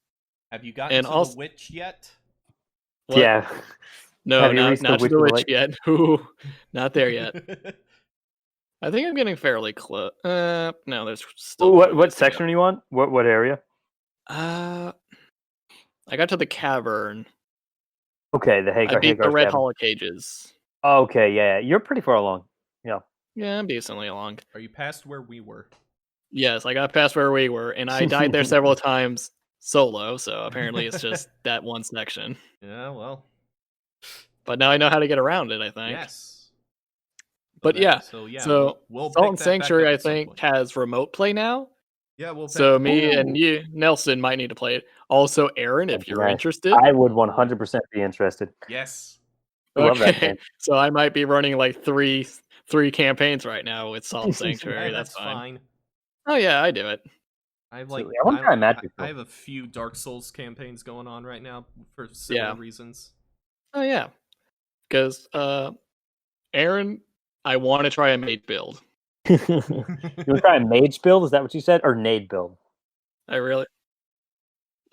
Have you gotten And to also, the witch yet? what? Yeah. No, Have you not reached the to Witch the of the witch Lake? yet. Ooh, not there yet. I think I'm getting fairly close. No, there's still. What section are you on? What area? I got to the cavern. Okay, the I beat the Hagar's Red cabin. Hollow cages. Okay, yeah, you're pretty far along. Yeah. Yeah, I'm decently along. Are you past where we were? Yes, I got past where we were, and I died there several times solo, so apparently it's just that one section. Yeah, well. But now I know how to get around it, I think. Yes. But yeah, we'll Salt and pick that Sanctuary, back up I at some think, point. has remote play now. Yeah, we'll. So me and you, Nelson, might need to play it. Also, Aaron, if you're interested. I would 100% be interested. Yes. I love that game. So I might be running like three campaigns right now with Salt and Sanctuary. That's fine. Oh yeah, I do it. I have I want to try Magic. I have a few Dark Souls campaigns going on right now for similar reasons. Oh yeah, because Aaron, I want to try a mage build. You want to try a mage build? Is that what you said, or nade build? I really.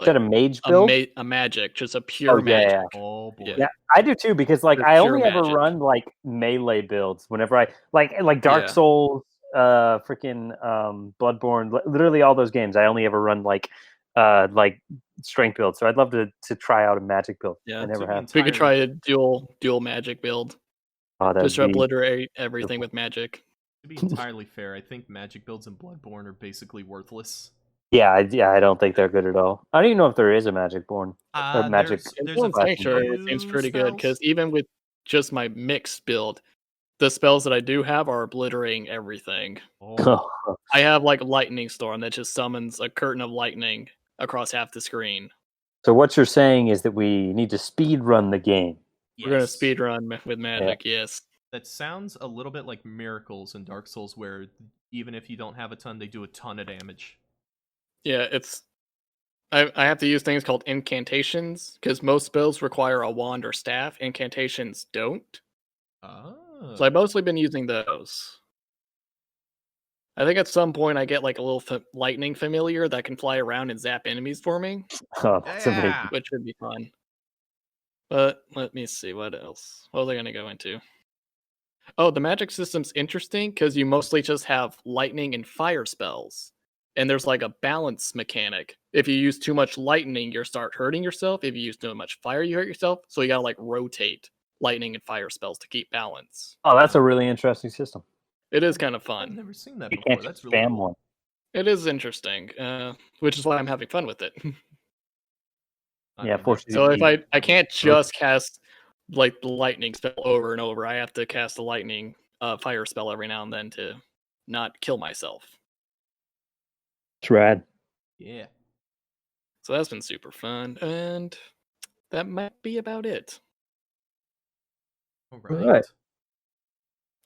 Is that a mage build? A magic, just a pure magic. Yeah. Oh boy. Yeah, I do too, because like Just I pure only ever magic. run like melee builds whenever I like Dark Souls, freaking Bloodborne, literally all those games. I only ever run like strength builds. So I'd love to try out a magic build. Yeah, I never have. We could try a dual magic build. Just to obliterate everything with magic. To be entirely fair, I think magic builds in Bloodborne are basically worthless. Yeah, I don't think they're good at all. I don't even know if there is a Magicborn. Magic. There's a Sanctuary. It seems pretty good because even with just my mixed build, the spells that I do have are obliterating everything. Oh. I have like Lightning Storm that just summons a curtain of lightning across half the screen. So what you're saying is that we need to speed run the game. Yes. We're gonna speed run with magic. Yeah. Yes. That sounds a little bit like Miracles in Dark Souls, where even if you don't have a ton, they do a ton of damage. Yeah, I have to use things called incantations because most spells require a wand or staff. Incantations don't. Oh. So I've mostly been using those. I think at some point I get like a little lightning familiar that can fly around and zap enemies for me. Oh, that's amazing. Which would be fun. But let me see what else. What was I going to go into? Oh, the magic system's interesting because you mostly just have lightning and fire spells. And there's like a balance mechanic. If you use too much lightning, you start hurting yourself. If you use too much fire, you hurt yourself. So you gotta like rotate lightning and fire spells to keep balance. Oh, that's a really interesting system. It is kind of fun. I've never seen that you before. Can't that's really spam cool. one. It is interesting, which is why I'm having fun with it. Yeah, fortunately. So if I can't just cast like the lightning spell over and over, I have to cast a lightning fire spell every now and then to not kill myself. It's rad. Yeah. So that's been super fun, and that might be about it. All right.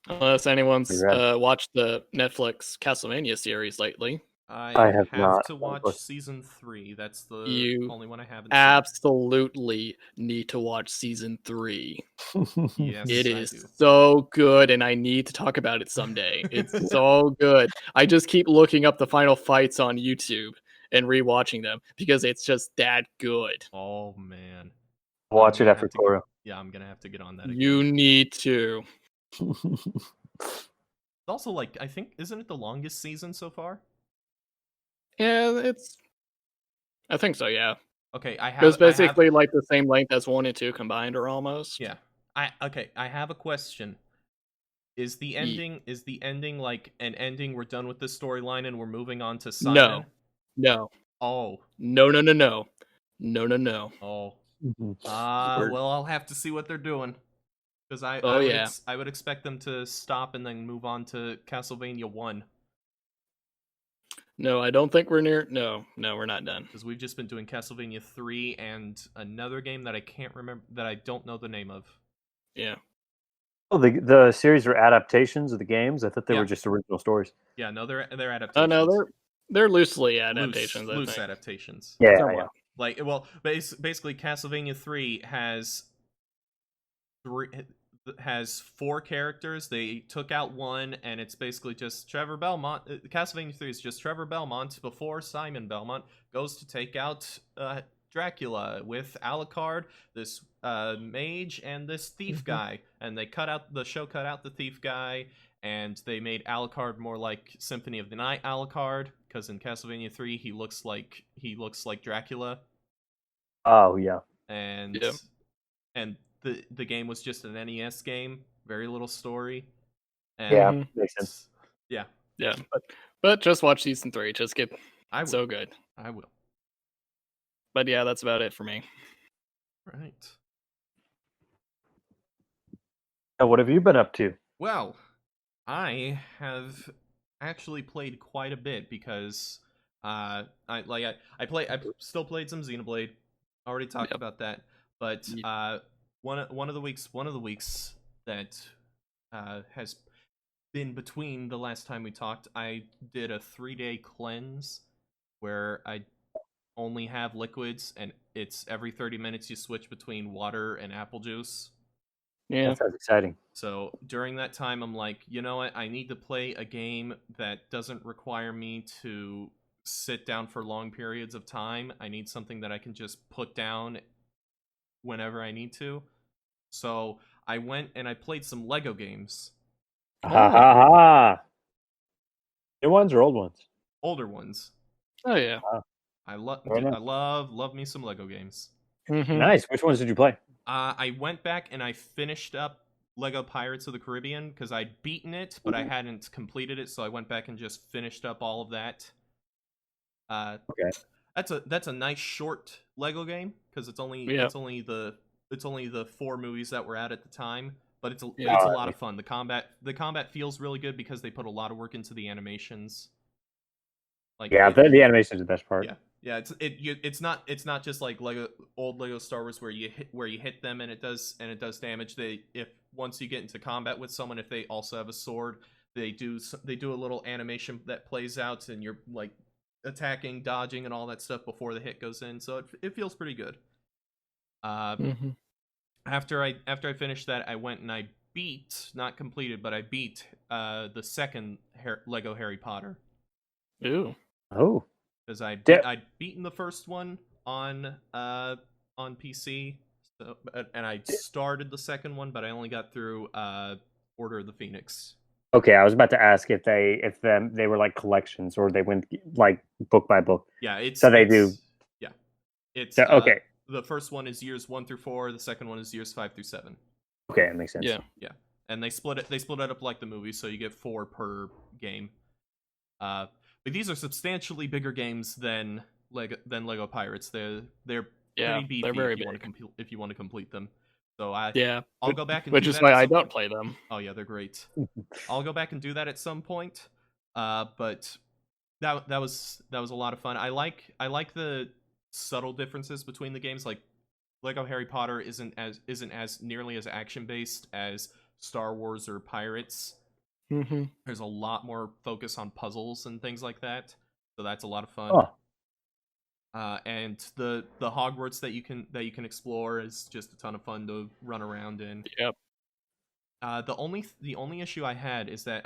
Unless anyone's watched the Netflix Castlevania series lately. I have not to watch season 3. That's the only one I haven't absolutely need to watch season 3. Yes, it is so good, and I need to talk about it someday. It's so good. I just keep looking up the final fights on YouTube and rewatching them because it's just that good. Oh man, watch it after Toro. Yeah, I'm gonna have to get on that again. You need to. also like I think isn't it the longest season so far? Yeah, I think so. Yeah, Okay, it was basically like the same length as 1 and 2 combined, or almost. yeah. I have a question. Is the ending like an ending? We're done with this storyline and we're moving on to Simon. No. Oh. No. No. Oh. Mhm. Well, I'll have to see what they're doing. Because I would expect them to stop and then move on to Castlevania 1. No, I don't think we're near. No, we're not done. Because we've just been doing Castlevania 3 and another game that I can't remember, that I don't know the name of. Yeah. Oh, the series were adaptations of the games. I thought they Yeah. were just original stories. Yeah, no, they're Oh adaptations. no, they're loosely adaptations. Loose adaptations. Yeah, Somewhat. yeah. Like, well, basically, Castlevania 3 has 4 characters. They took out one, and it's basically just Trevor Belmont. Castlevania 3 is just Trevor Belmont before Simon Belmont goes to take out Dracula with Alucard, this mage, and this thief guy. And the show cut out the thief guy, and they made Alucard more like Symphony of the Night Alucard, because in Castlevania 3 he looks like Dracula. Oh yeah. And the game was just an NES game, very little story. And Yeah, makes sense. Yeah. But just watch season 3. Just get so good. I will. But yeah, that's about it for me. Right. What have you been up to? Well, I have actually played quite a bit because I still played some Xenoblade. Already talked about that. But one of the weeks that has been between the last time we talked, I did a 3-day cleanse where I only have liquids, and it's every 30 minutes you switch between water and apple juice. Yeah, that sounds exciting. So during that time, I'm like, you know what? I need to play a game that doesn't require me to sit down for long periods of time. I need something that I can just put down whenever I need to. So I went and I played some Lego games. Ha ha ha! New ones or old ones? Older ones. Oh yeah. I love me some Lego games. Mm-hmm. Nice. Which ones did you play? I went back and I finished up Lego Pirates of the Caribbean because I'd beaten it, but I hadn't completed it, so I went back and just finished up all of that. Okay. That's a nice short Lego game because it's only the 4 movies that were out at the time, but it's a lot of fun. The combat feels really good because they put a lot of work into the animations. Like the animation is the best part. Yeah, it's not just like old Lego Star Wars where you hit them and it does damage. Once you get into combat with someone, if they also have a sword, they do a little animation that plays out, and you're like attacking, dodging, and all that stuff before the hit goes in. So it feels pretty good. After I finished that, I went and I beat, not completed, but I beat the second Lego Harry Potter. Ooh. Oh. Because I'd beaten the first one on PC, and I started the second one, but I only got through Order of the Phoenix. Okay, I was about to ask if they were like collections or they went like book by book. Yeah, do. Yeah, it's okay. The first one is years 1 through 4. The second one is years 5 through 7. Okay, that makes sense. Yeah, and they split it up like the movie, so you get 4 per game. But these are substantially bigger games than Lego Pirates. They're pretty beefy. They're very big. If you want to complete them. So I'll go back and which do is that why I don't play them. Oh yeah, they're great. I'll go back and do that at some point. But that was a lot of fun. I like the subtle differences between the games. Like Lego Harry Potter isn't as nearly as action based as Star Wars or Pirates. Mm-hmm. There's a lot more focus on puzzles and things like that, so that's a lot of fun. And the Hogwarts that you can explore is just a ton of fun to run around in. Yep. The only issue I had is that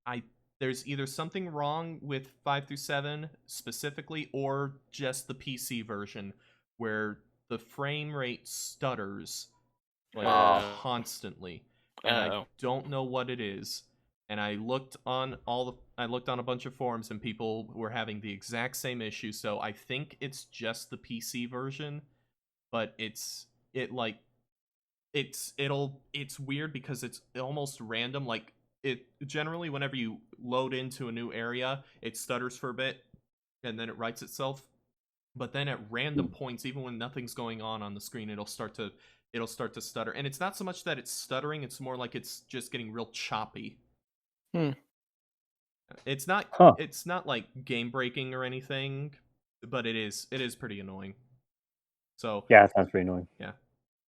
I there's either something wrong with 5 through 7 specifically, or just the PC version where the frame rate stutters constantly, and I don't know what it is. and I looked on a bunch of forums, and people were having the exact same issue. So I think it's just the PC version, but it's weird because it's almost random. Like, it generally, whenever you load into a new area, it stutters for a bit and then it rights itself. But then at random points, even when nothing's going on the screen, it'll start to stutter. And it's not so much that it's stuttering, it's more like it's just getting real choppy. It's not it's not like game breaking or anything, but it is pretty annoying. So yeah, it sounds pretty annoying. Yeah.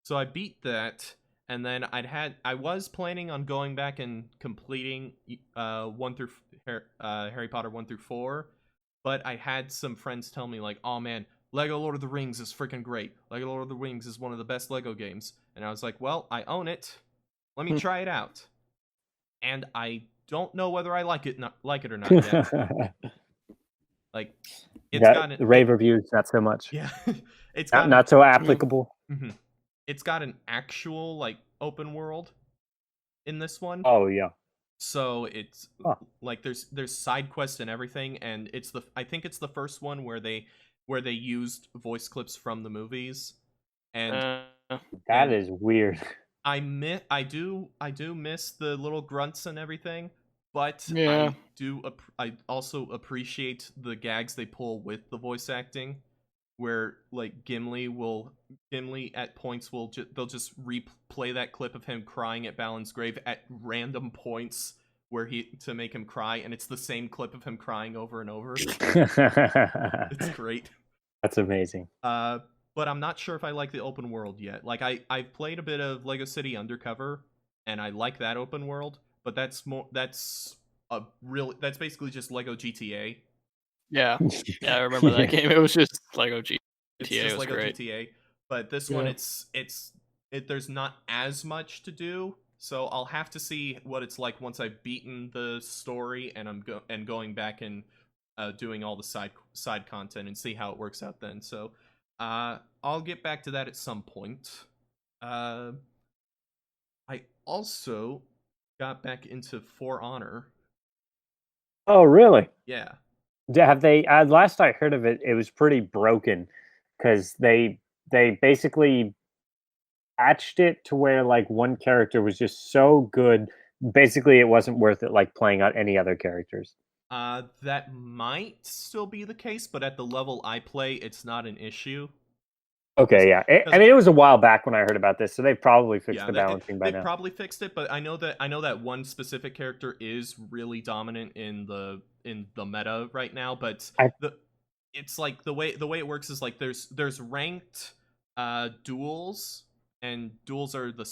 So I beat that, and then I was planning on going back and completing Harry Potter 1 through 4, but I had some friends tell me, like, "Oh man, Lego Lord of the Rings is freaking great. Lego Lord of the Rings is one of the best Lego games." And I was like, "Well, I own it. Let me try it out." And I don't know whether I like it or not yet. Like, it's got the rave reviews, not so much. Yeah. It's not so applicable. Mm-hmm. It's got an actual, like, open world in this one. Oh yeah. So it's like there's side quests and everything, and I think it's the first one where they used voice clips from the movies, and that is weird. I do miss the little grunts and everything, but Yeah. I also appreciate the gags they pull with the voice acting, where like Gimli at points they'll just replay that clip of him crying at Balin's grave at random points to make him cry, and it's the same clip of him crying over and over. It's great. That's amazing. But I'm not sure if I like the open world yet. Like, I've played a bit of Lego City Undercover, and I like that open world, but that's basically just Lego GTA. Yeah, I remember that game. It was just Lego GTA. It's just Lego great. GTA, but this one, there's not as much to do, so I'll have to see what it's like once I've beaten the story and going back and doing all the side content and see how it works out then. So I'll get back to that at some point. I also got back into For Honor. Oh, really? Yeah. Have they? Last I heard of it, it was pretty broken because they basically patched it to where like one character was just so good, basically it wasn't worth it like playing out any other characters. That might still be the case, but at the level I play, it's not an issue. Okay, yeah. I mean, it was a while back when I heard about this, so they've probably fixed the balancing by now. They've probably fixed it, but I know that one specific character is really dominant in the meta right now. But it's like the way it works is like there's ranked duels, and duels are the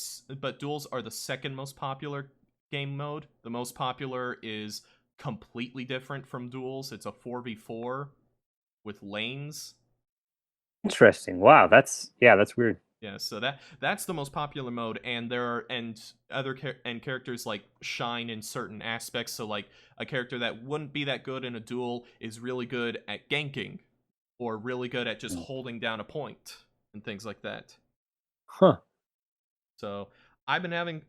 second most popular game mode. The most popular is completely different from duels. It's a 4v4 with lanes. Interesting. Wow, that's weird. Yeah, so that's the most popular mode, and other characters like shine in certain aspects. So like a character that wouldn't be that good in a duel is really good at ganking, or really good at just holding down a point and things like that. Huh. So I've been having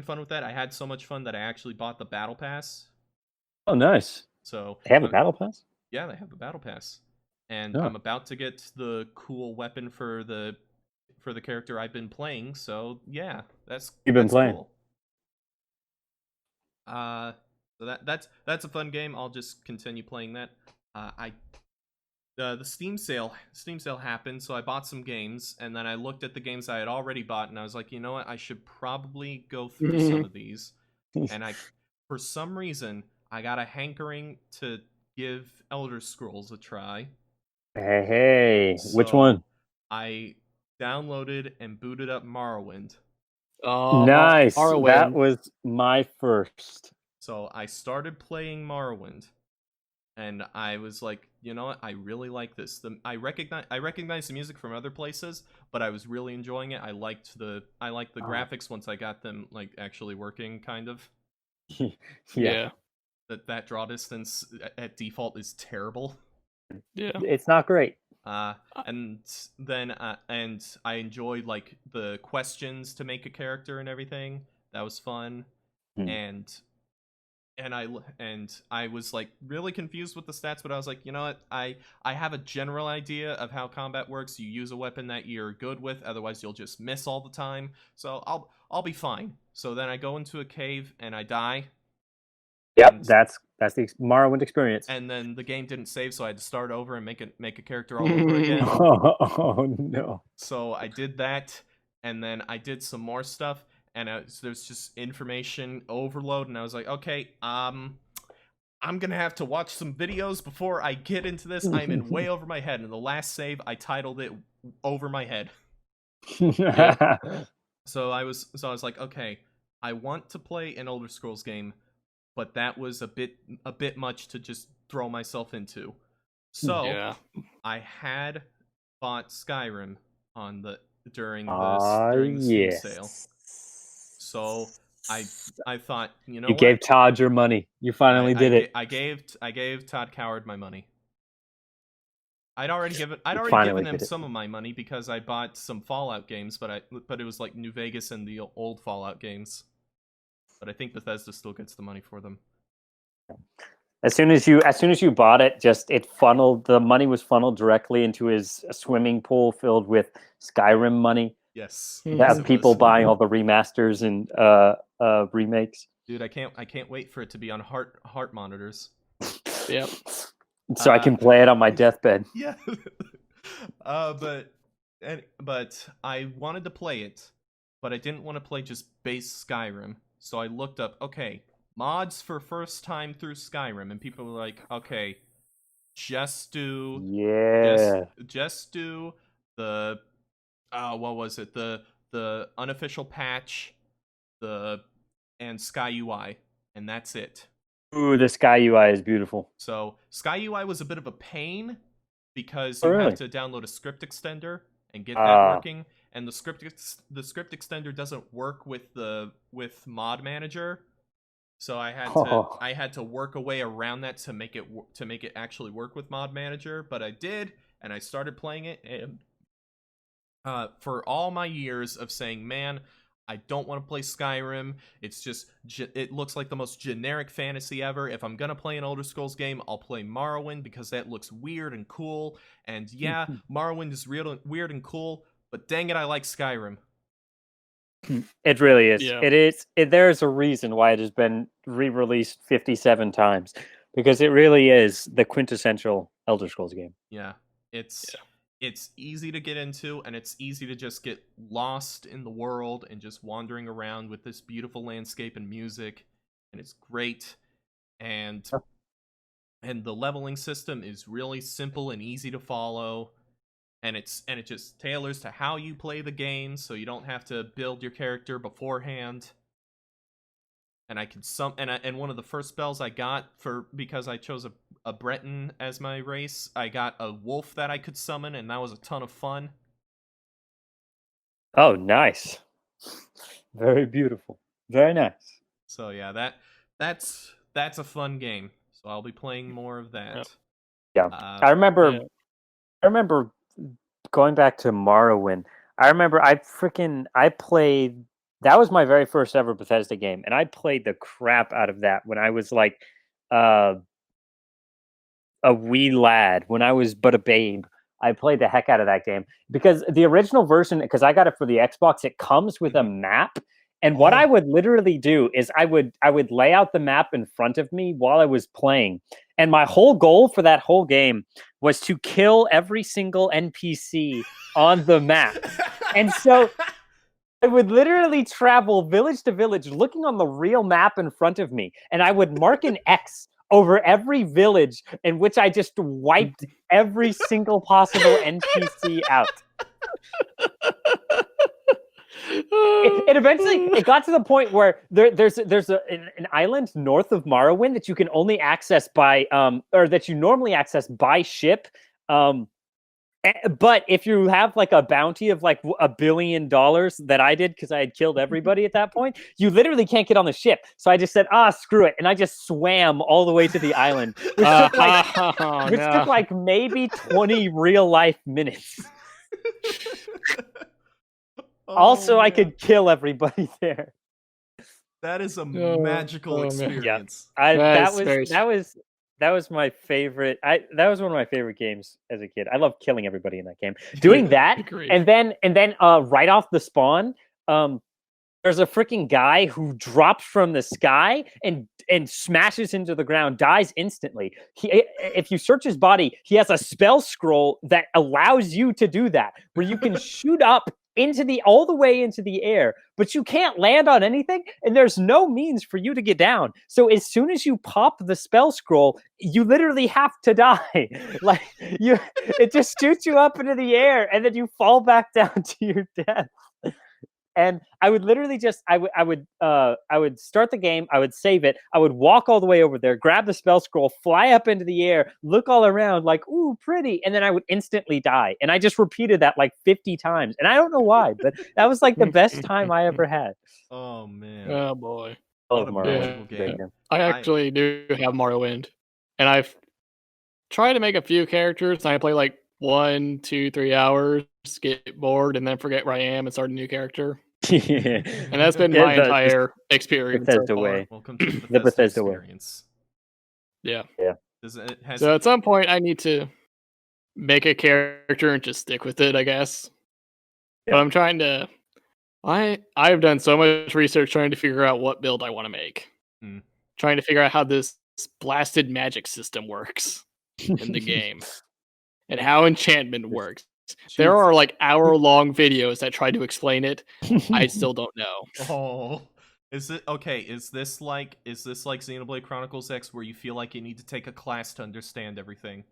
fun with that. I had so much fun that I actually bought the battle pass. Oh, nice. So they have a battle pass? Yeah, they have a battle pass. And I'm about to get the cool weapon for the character I've been playing, so yeah, that's playing. Cool. So that's a fun game. I'll just continue playing that. The Steam sale happened, so I bought some games, and then I looked at the games I had already bought, and I was like, you know what, I should probably go through some of these. And for some reason, I got a hankering to give Elder Scrolls a try. Hey, so which one? I downloaded and booted up Morrowind. Oh, nice. Morrowind. That was my first. So I started playing Morrowind, and I was like, you know what? I really like this. I recognize the music from other places, but I was really enjoying it. I liked the graphics once I got them like actually working, kind of. Yeah. That draw distance at default is terrible. Yeah, it's not great. And then and I enjoyed like the questions to make a character and everything. That was fun. And I was like really confused with the stats, but I was like, you know what? I have a general idea of how combat works. You use a weapon that you're good with, otherwise you'll just miss all the time. So I'll be fine. So then I go into a cave and I die. Yep, And, that's the Morrowind experience. and then the game didn't save, so I had to start over and make a character all over again. Oh no! So I did that, and then I did some more stuff, and there's just information overload, and I was like, okay, I'm gonna have to watch some videos before I get into this. I'm in way over my head, and the last save I titled it "Over My Head." Yep. So I was like, okay, I want to play an Elder Scrolls game, but that was a bit much to just throw myself into. So I had bought Skyrim during the Steam sale. So I thought, you know, you gave Todd your money. You finally did it. I gave Todd Coward my money. I'd already given him some of my money because I bought some Fallout games, but it was like New Vegas and the old Fallout games. But I think Bethesda still gets the money for them. As soon as you bought it, the money was funneled directly into his swimming pool filled with Skyrim money. Yes. That people buying all the remasters and remakes. Dude, I can't wait for it to be on heart monitors. Yep. So I can play it on my deathbed. Yeah. But I wanted to play it, but I didn't want to play just base Skyrim. So I looked up, okay, mods for first time through Skyrim, and people were like, okay, just do the what was it? The unofficial patch, and Sky UI, and that's it. Ooh, the Sky UI is beautiful. So Sky UI was a bit of a pain because you have to download a script extender and get that working, and the script extender doesn't work with Mod Manager. So I had to work a way around that to make it actually work with Mod Manager, but I did, and I started playing it, and for all my years of saying, man, I don't want to play Skyrim. It's just, it looks like the most generic fantasy ever. If I'm going to play an Elder Scrolls game, I'll play Morrowind because that looks weird and cool. And yeah, Morrowind is weird and cool, but dang it, I like Skyrim. It really is. Yeah. It is. There's a reason why it has been re-released 57 times, because it really is the quintessential Elder Scrolls game. Yeah, it's easy to get into, and it's easy to just get lost in the world and just wandering around with this beautiful landscape and music, and it's great. And the leveling system is really simple and easy to follow, and it just tailors to how you play the game, so you don't have to build your character beforehand. And I can and one of the first spells I got because I chose a Breton as my race, I got a wolf that I could summon, and that was a ton of fun. Oh, nice. Very beautiful. Very nice. So yeah, that's a fun game. So I'll be playing more of that. Yeah. I remember going back to Morrowind. I remember I played, that was my very first ever Bethesda game, and I played the crap out of that when I was like a wee lad, when I was but a babe. I played the heck out of that game because the original version, because I got it for the Xbox, it comes with a map. And what I would literally do is I would lay out the map in front of me while I was playing. And my whole goal for that whole game was to kill every single NPC on the map. And so I would literally travel village to village looking on the real map in front of me. And I would mark an X over every village in which I just wiped every single possible NPC out. It eventually got to the point where there's an island north of Morrowind that you can only access by or that you normally access by ship. But if you have like a bounty of like $1 billion that I did because I had killed everybody at that point, you literally can't get on the ship. So I just said, screw it. And I just swam all the way to the island, which took like maybe 20 real life minutes. Also, I could kill everybody there. That is a magical man. experience. That was my favorite. That was one of my favorite games as a kid. I love killing everybody in that game. Doing that, Agreed. and then right off the spawn, there's a freaking guy who drops from the sky and smashes into the ground, dies instantly. If you search his body, he has a spell scroll that allows you to do that, where you can shoot up all the way into the air, but you can't land on anything, and there's no means for you to get down. So as soon as you pop the spell scroll, you literally have to die. Like it just shoots you up into the air, and then you fall back down to your death. And I would literally I would start the game, I would save it, I would walk all the way over there, grab the spell scroll, fly up into the air, look all around like, ooh, pretty, and then I would instantly die. And I just repeated that like 50 times. And I don't know why, but that was like the best time I ever had. Oh man. Oh boy. What a Mario magical Wind. game. I actually do have Mario Wind. And I've tried to make a few characters, and I play like 1, 2, 3 hours, get bored, and then forget where I am and start a new character. And that's been my entire experience. Bethesda way. Welcome to The Bethesda way. experience. Yeah. So at some point, I need to make a character and just stick with it, I guess. Yeah. But I'm trying to. I've done so much research trying to figure out what build I want to make. Trying to figure out how this blasted magic system works in the game, and how enchantment works. There are like hour-long videos that try to explain it. I still don't know. Oh, is it okay? Is this like Xenoblade Chronicles X, where you feel like you need to take a class to understand everything?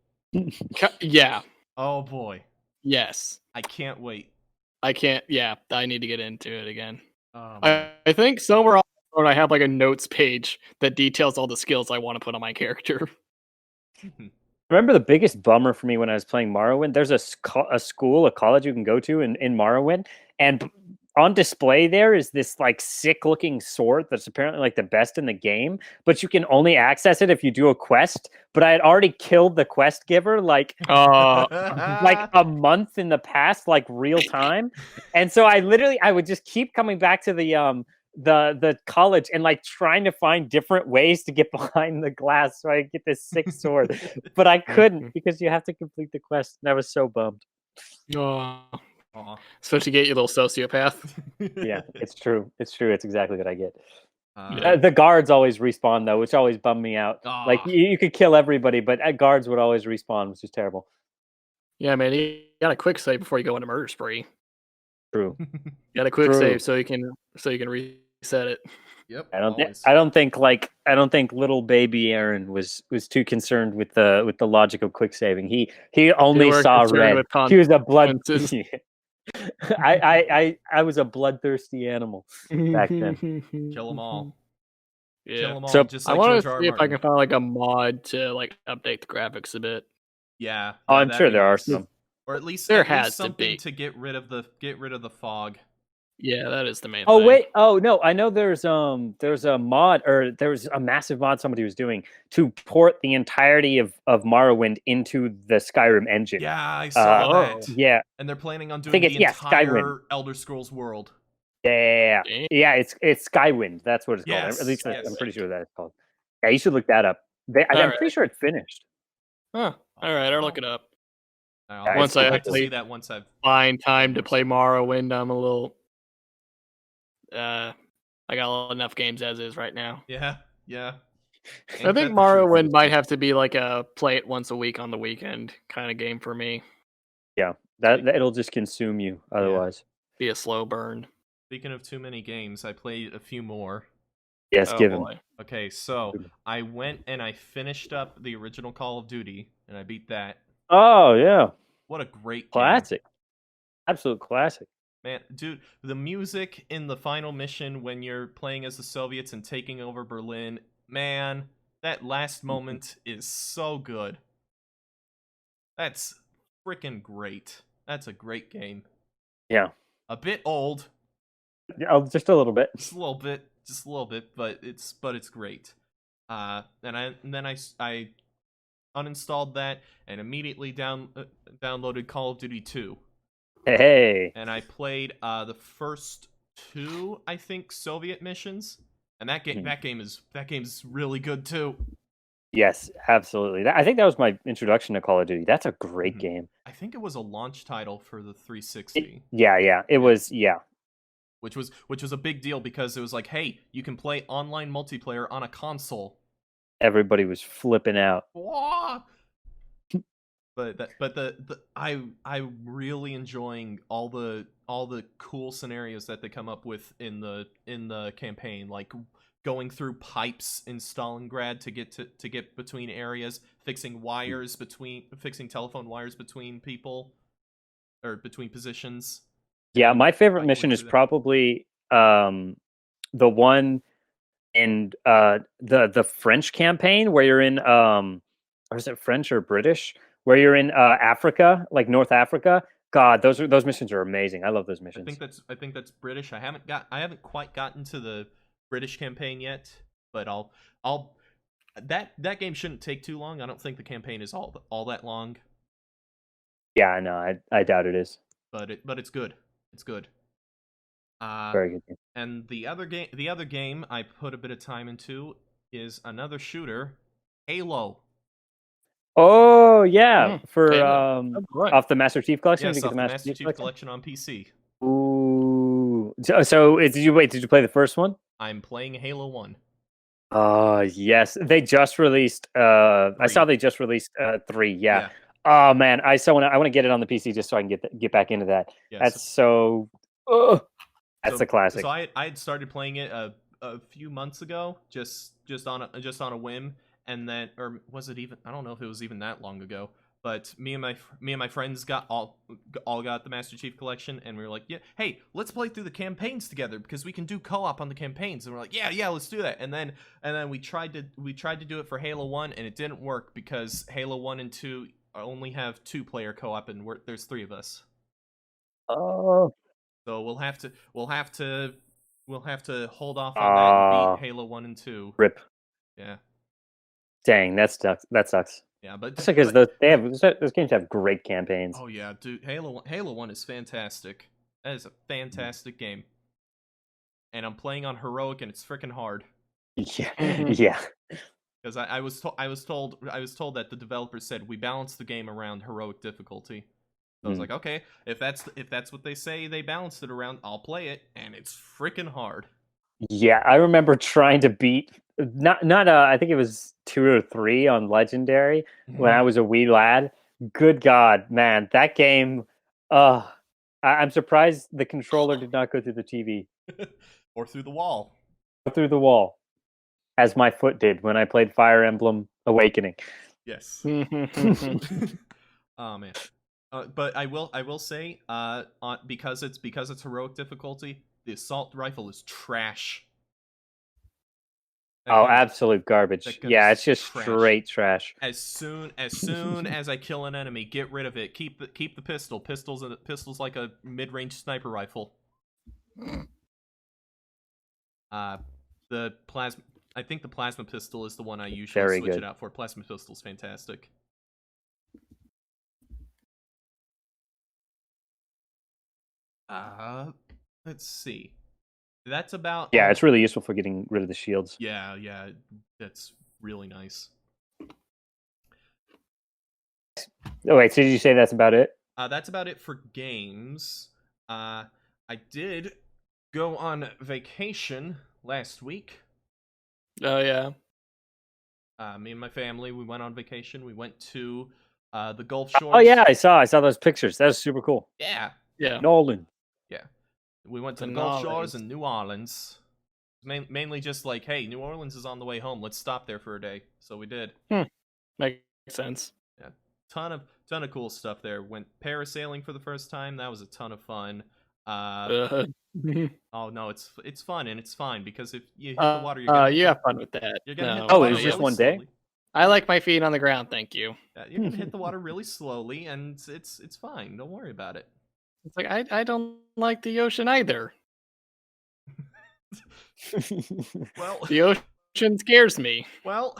Yeah. Oh boy. Yes. I can't wait. I can't. Yeah, I need to get into it again. Oh, I think somewhere on the phone I have like a notes page that details all the skills I want to put on my character. Remember the biggest bummer for me when I was playing Morrowind? There's a college you can go to in Morrowind, and on display there is this like sick looking sword that's apparently like the best in the game, but you can only access it if you do a quest. But I had already killed the quest giver like a month in the past, like real time, and so I would just keep coming back to the college and like trying to find different ways to get behind the glass so I get this sick sword, but I couldn't because you have to complete the quest, and I was so bummed. So to get you, little sociopath. Yeah, it's true. It's exactly what I get. Yeah. The guards always respawn though, which always bummed me out. Like you could kill everybody, but guards would always respawn, which is terrible. Yeah, man, you got a quick save before you go into murder spree. True. You got a quick save so you can reset it. Yep. I don't think little baby Aaron was too concerned with the logic of quick saving. He only saw red. He was a blood. I was a bloodthirsty animal back then. Kill them all. Yeah. Kill them all. So, just like I want to George R. see if I Martin. can find like a mod to like update the graphics a bit. Yeah. Oh, I'm sure there are some. Or at least there has something to get rid of the fog. Yeah, that is the main Oh thing. wait, oh no, I know there's a mod, or there's a massive mod somebody was doing to port the entirety of Morrowind into the Skyrim engine. Yeah, I saw that. Yeah. And they're planning on doing the entire Elder Scrolls world. Yeah, it's Skywind. That's what it's called. At least I'm pretty sure that's called. Yeah, you should look that up. I'm pretty sure it's finished. Huh. All right, I'll look it up. Once I see that, once I've find time to play Morrowind, I'm a little. I got enough games as is right now. Yeah. I think Morrowind might have to be like a play it once a week on the weekend kind of game for me. Yeah, that it'll just consume you otherwise. Be a slow burn. Speaking of too many games, I played a few more. Yes, give him. Okay, so I went and I finished up the original Call of Duty, and I beat that. Oh yeah, what a great classic! Game. Absolute classic. Man, dude, the music in the final mission when you're playing as the Soviets and taking over Berlin, man, that last moment is so good. That's freaking great. That's a great game. Yeah. A bit old. Oh, just a little bit. Just a little bit, but it's great. And then I uninstalled that and immediately downloaded Call of Duty 2. Hey. And I played the first 2, I think, Soviet missions, And that game's really good too. Yes, absolutely. I think that was my introduction to Call of Duty. That's a great game. I think it was a launch title for the 360. It was. Which was a big deal because it was like, hey, you can play online multiplayer on a console. Everybody was flipping out. I'm really enjoying all the cool scenarios that they come up with in the campaign, like going through pipes in Stalingrad to get between areas, fixing telephone wires between people or between positions. Yeah, my favorite mission is probably the one in the French campaign where you're in or is it French or British? Where you're in Africa, like North Africa. God, those missions are amazing. I love those missions. I think that's British. I haven't quite gotten to the British campaign yet, but that game shouldn't take too long. I don't think the campaign is all that long. Yeah, no, I doubt it is. But it's good. It's good. Very good game. And the other game I put a bit of time into is another shooter, Halo. Oh yeah, for right. off the Master Chief Collection. Yes, off the Master Chief Collection on PC. Ooh, so did you play the first one? I'm playing Halo 1. Yes, they just released. I saw they just released 3. Yeah. Oh man, I want to get it on the PC just so I can get back into that. Yes. That's so. That's a classic. So I had started playing it a few months ago, just on a whim. And then, or was it even? I don't know if it was even that long ago. But me and my friends got all got the Master Chief Collection, and we were like, yeah, hey, let's play through the campaigns together because we can do co-op on the campaigns. And we're like, yeah, let's do that. And then we tried to do it for Halo 1, and it didn't work because Halo 1 and 2 only have 2-player co-op, and there's 3 of us. Oh. So we'll have to hold off on that and beat Halo 1 and 2. Rip. Yeah. Dang, that sucks. Yeah, but that's because those games have great campaigns. Oh yeah, dude, Halo 1 is fantastic. That is a fantastic game. And I'm playing on heroic, and it's freaking hard. Yeah, yeah. Because I was told that the developers said we balance the game around heroic difficulty. So I was like, okay, if that's what they say they balanced it around, I'll play it, and it's freaking hard. Yeah, I remember trying to beat not I think it was 2 or 3 on Legendary when I was a wee lad. Good God, man, that game. I'm surprised the controller did not go through the TV or through the wall. Through the wall, as my foot did when I played Fire Emblem Awakening. Yes. Oh man. But I will say, because it's heroic difficulty, the assault rifle is trash. Absolute garbage. Yeah, it's just straight trash. As soon as I kill an enemy, get rid of it. Keep the pistol. Pistol's like a mid-range sniper rifle. The plasma. I think the plasma pistol is the one I usually switch it out for. Plasma pistol's fantastic. Let's see. That's about. Yeah, it's really useful for getting rid of the shields. Yeah, that's really nice. Oh wait, so did you say that's about it? That's about it for games. I did go on vacation last week. Oh yeah. Me and my family, we went on vacation. We went to the Gulf Shores. Oh yeah, I saw those pictures. That was super cool. Yeah. Nolan. Yeah. We went to the Gulf Shores and New Orleans. Mainly just like, hey, New Orleans is on the way home. Let's stop there for a day. So we did. Makes sense. Yeah. Ton of cool stuff there. Went parasailing for the first time. That was a ton of fun. Oh no, it's fun and it's fine because if you hit the water, you have fun with that. You're gonna hit the water it was just one slowly. day. I like my feet on the ground, thank you. Yeah, you're gonna hit the water really slowly, and it's fine. Don't worry about it. It's like I don't like the ocean either. Well, the ocean scares me. Well,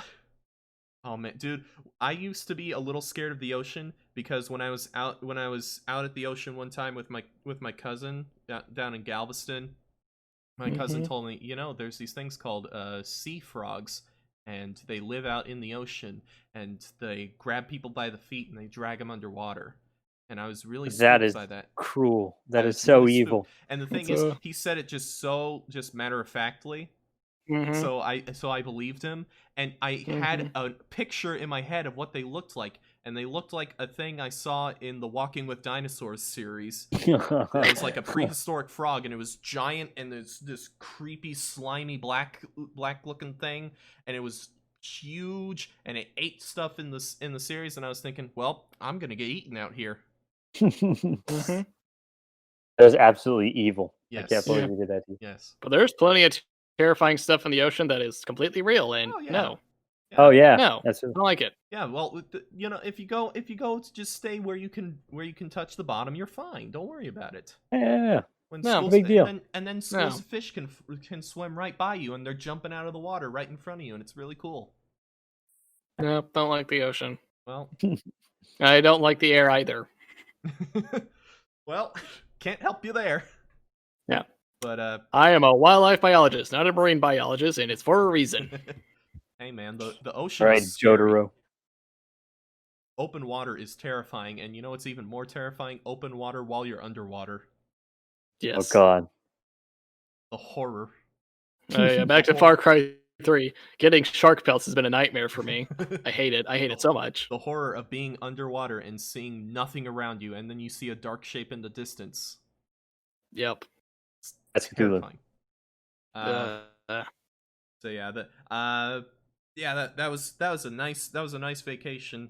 oh man, dude, I used to be a little scared of the ocean because when I was out at the ocean one time with my cousin down in Galveston, My cousin told me, there's these things called sea frogs, and they live out in the ocean, and they grab people by the feet and they drag them underwater. And I was really That spooked is by that. cruel. I That is was so really spooked. evil. And the thing It's is, a- he said it just matter of factly. So I believed him, and I had a picture in my head of what they looked like, and they looked like a thing I saw in the Walking with Dinosaurs series. It was like a prehistoric frog, and it was giant, and there's this creepy, slimy black looking thing, and it was huge, and it ate stuff in the series, and I was thinking, well, I'm gonna get eaten out here. That is absolutely evil. Yes. I can't believe he did that to you. Yes. But there's plenty of terrifying stuff in the ocean that is completely real, and Oh, yeah. no, Oh yeah, no, that's I don't like it. Yeah, well, if you go, to just stay where you can touch the bottom, you're fine. Don't worry about it. yeah. When No, schools, big deal. And then No. schools of fish can swim right by you, and they're jumping out of the water right in front of you, and it's really cool. No, don't like the ocean. Well, I don't like the air either. well, can't help you there. Yeah. But I am a wildlife biologist, not a marine biologist, and it's for a reason. hey man, the ocean All right, is scary. Jotaro. Open water is terrifying, and you know what's even more terrifying? Open water while you're underwater. Yes. Oh god. The horror. Yeah, back to Far Cry 3. Getting shark pelts has been a nightmare for me. I hate it. I hate it so much. The horror of being underwater and seeing nothing around you, and then you see a dark shape in the distance. Yep. That's Cthulhu. Terrifying. So yeah, that was a nice vacation.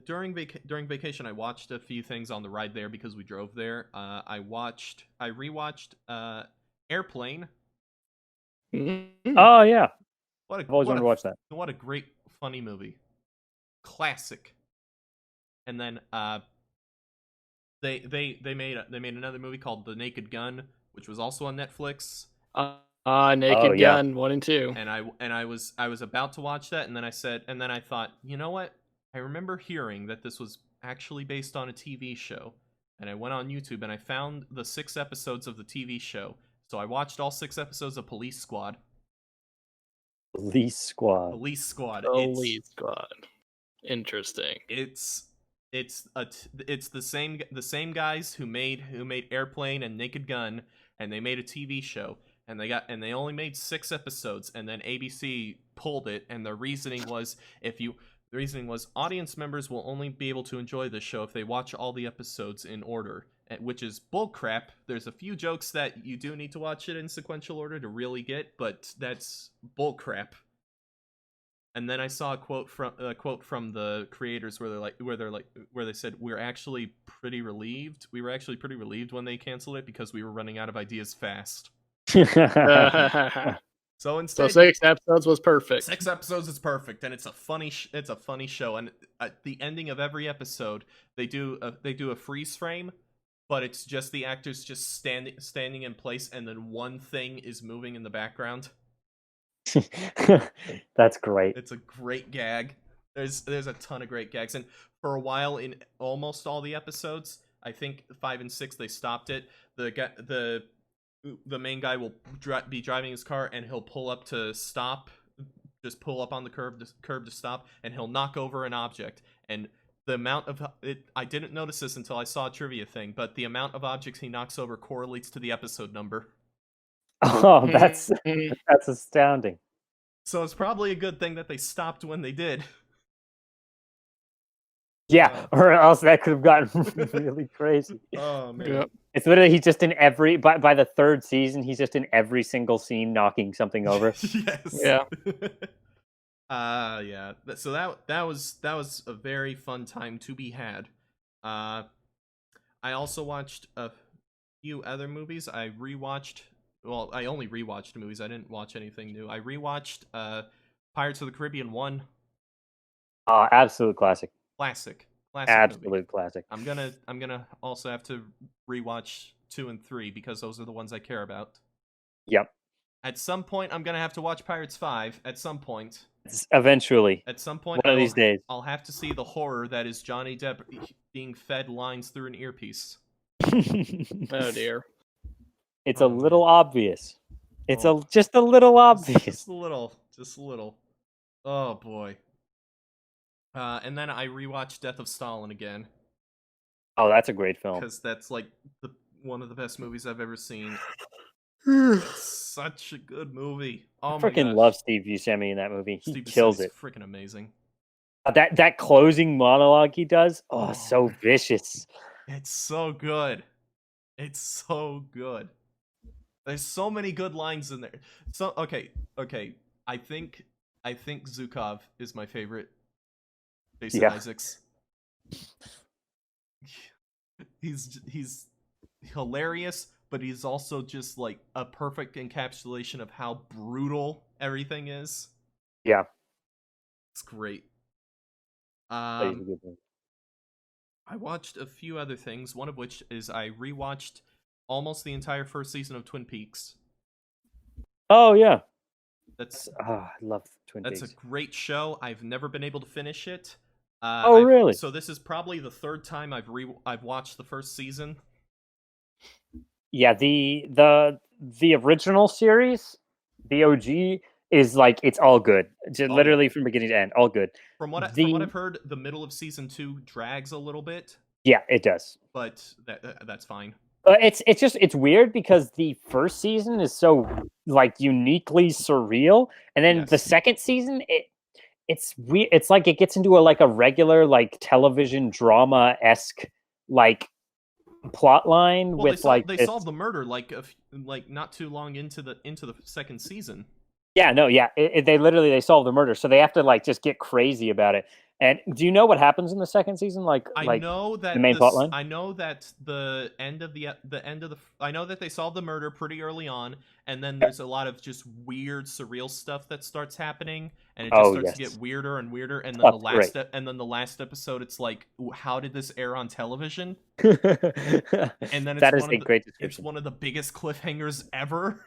During vacation, I watched a few things on the ride there because we drove there. I rewatched Airplane. Oh yeah. I've always wanted to watch that. What a great funny movie, classic. And then they made another movie called The Naked Gun, which was also on Netflix. Naked yeah. Gun 1 and 2. And I was about to watch that, and then I thought, you know what? I remember hearing that this was actually based on a TV show, and I went on YouTube and I found the 6 episodes of the TV show. So I watched all 6 episodes of Police Squad. Police Squad. Police Squad. Police Squad. Interesting. It's the same guys who made Airplane and Naked Gun, and they made a TV show, and they only made 6 episodes, and then ABC pulled it, and the reasoning was audience members will only be able to enjoy this show if they watch all the episodes in order, which is bullcrap. There's a few jokes that you do need to watch it in sequential order to really get, but that's bullcrap. And then I saw a quote from the creators where they said we were actually pretty relieved when they canceled it because we were running out of ideas fast. So instead, 6 episodes was perfect. 6 episodes is perfect, and it's a funny show. And at the ending of every episode, they do a freeze frame, but it's just the actors just standing in place, and then one thing is moving in the background. That's great. It's a great gag. There's a ton of great gags, and for a while in almost all the episodes, I think 5 and 6 they stopped it. The main guy will be driving his car, and he'll pull up to stop, just pull up on the curb to stop, and he'll knock over an object. And the amount of it, I didn't notice this until I saw a trivia thing, but the amount of objects he knocks over correlates to the episode number. Oh, that's astounding. So it's probably a good thing that they stopped when they did. Yeah, or else that could have gotten really crazy. Oh man. Yep. It's literally he's just in every by the 3rd season, he's just in every single scene knocking something over. Yes. Yeah. Yeah. So that was a very fun time to be had. I also watched a few other movies. I only rewatched movies. I didn't watch anything new. I rewatched Pirates of the Caribbean 1. Absolute classic. Classic Absolute movie. classic. I'm gonna also have to rewatch 2 and 3 because those are the ones I care about. Yep. At some point, I'm gonna have to watch Pirates 5. At some point. Eventually. At some point, one of these days. I'll have to see the horror that is Johnny Depp being fed lines through an earpiece. Oh dear. It's Oh, a little obvious. It's Oh. just a little obvious. Just a little. Just a little. Oh boy. And then I rewatched Death of Stalin again Oh, that's a great film. because that's like one of the best movies I've ever seen. It's such a good movie. I Oh my freaking gosh. love Steve Buscemi in that movie. He Steve kills Buscemi's it. freaking amazing. That closing monologue he does, Oh. so vicious. It's so good. It's so good. There's so many good lines in there. So okay. I think Zukov is my favorite Jason Yeah. Isaacs. He's hilarious, but he's also just like a perfect encapsulation of how brutal everything is. Yeah. It's great. He's a good one. I watched a few other things, one of which is I rewatched almost the entire first season of Twin Peaks. Oh yeah. I love Twin Peaks. That's a great show. I've never been able to finish it. Really? So this is probably the third time I've watched the first season. Yeah, the original series, the OG, is like it's all good. Literally from beginning to end, all good. From what I've heard, the middle of season 2 drags a little bit. Yeah, it does. But that's fine. It's weird because the first season is so like uniquely surreal, and then the second season it's weird. It's like it gets into a regular like television drama-esque like plot line with they solved the murder like not too long into the second season. Yeah, no, yeah, they solve the murder, so they have to like just get crazy about it. And do you know what happens in the second season? I know that the main plot line. I know that I know that they solve the murder pretty early on, and then there's a lot of just weird, surreal stuff that starts happening, and it just starts to get weirder and weirder. And then the last episode, it's like, how did this air on television? And then that is a great description. It's one of the biggest cliffhangers ever.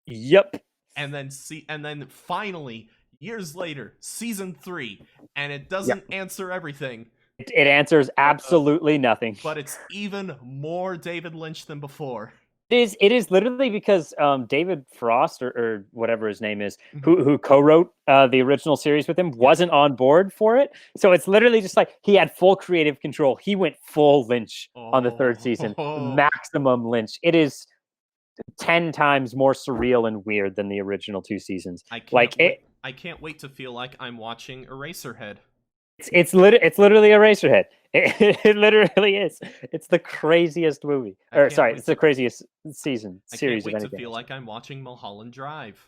Yep. And then finally, years later, season 3, and it doesn't answer everything. It answers absolutely nothing. But it's even more David Lynch than before. It is literally because David Frost or whatever his name is, who co-wrote the original series with him, wasn't on board for it. So it's literally just like he had full creative control. He went full Lynch on the third season, maximum Lynch. It is 10 times more surreal and weird than the original 2 seasons. I can't wait to feel like I'm watching Eraserhead. It's literally Eraserhead. It literally is. It's the craziest movie. It's the craziest series. I can't wait to feel like I'm watching Mulholland Drive.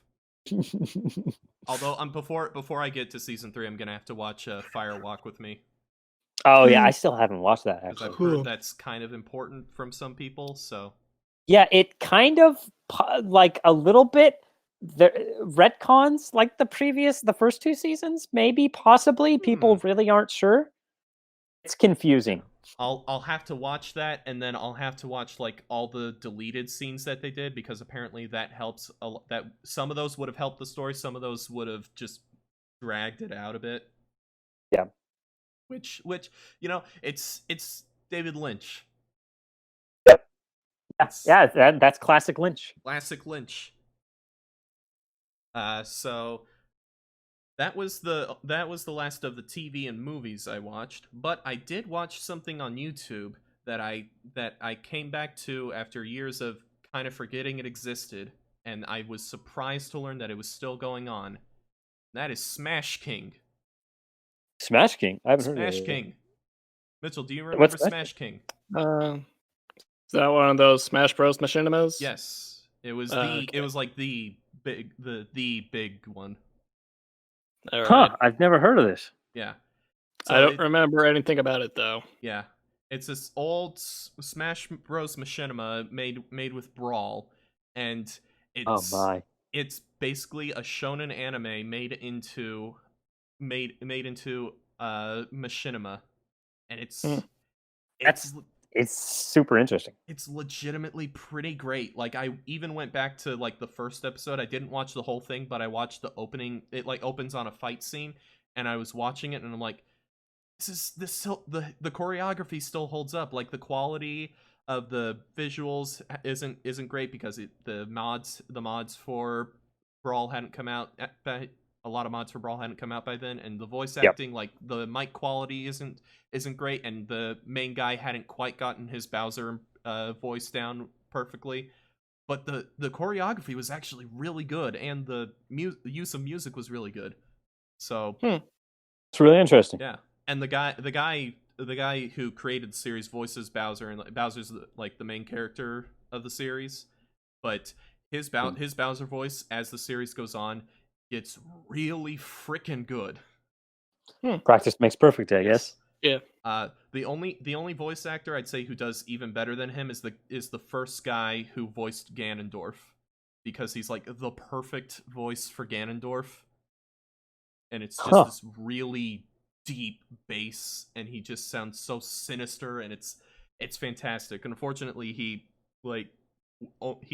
Although before I get to season 3, I'm gonna have to watch Fire Walk with Me. Oh yeah, I still haven't watched that actually. I've heard that's kind of important from some people. So yeah, it kind of like a little bit the retcons like the first 2 seasons, maybe, possibly. People really aren't sure. It's confusing. I'll have to watch that, and then I'll have to watch like all the deleted scenes that they did, because apparently that helps that some of those would have helped the story, some of those would have just dragged it out a bit. Yeah. Which it's David Lynch. Yep. Yeah, that's classic Lynch. Classic Lynch. So that was the last of the TV and movies I watched, but I did watch something on YouTube that I came back to after years of kind of forgetting it existed, and I was surprised to learn that it was still going on. That is Smash King. Smash King? I haven't heard of it. Smash King. Mitchell, do you remember Smash King? Is that one of those Smash Bros. Machinimas? Yes. It was the big one. Right. Huh, I've never heard of this. Yeah. So I don't remember anything about it though. Yeah. It's this old Smash Bros. Machinima made with Brawl, and it's basically a shonen anime made into machinima, and it's super interesting. It's legitimately pretty great. Like, I even went back to like the first episode. I didn't watch the whole thing, but I watched the opening. It like opens on a fight scene, and I was watching it, and I'm like, the choreography still holds up. Like, the quality of the visuals isn't great because the mods for Brawl hadn't come out. A lot of mods for Brawl hadn't come out by then, and the voice Yep. acting, like the mic quality, isn't great, and the main guy hadn't quite gotten his Bowser voice down perfectly. But the choreography was actually really good, and the use of music was really good. So it's really interesting. yeah, and the guy who created the series voices Bowser, and Bowser's like the main character of the series, but his Bowser voice as the series goes on gets really freaking good. Practice makes perfect, I guess. Yeah. The only voice actor I'd say who does even better than him is the first guy who voiced Ganondorf, because he's like the perfect voice for Ganondorf, and it's just this really deep bass, and he just sounds so sinister, and it's fantastic. Unfortunately, he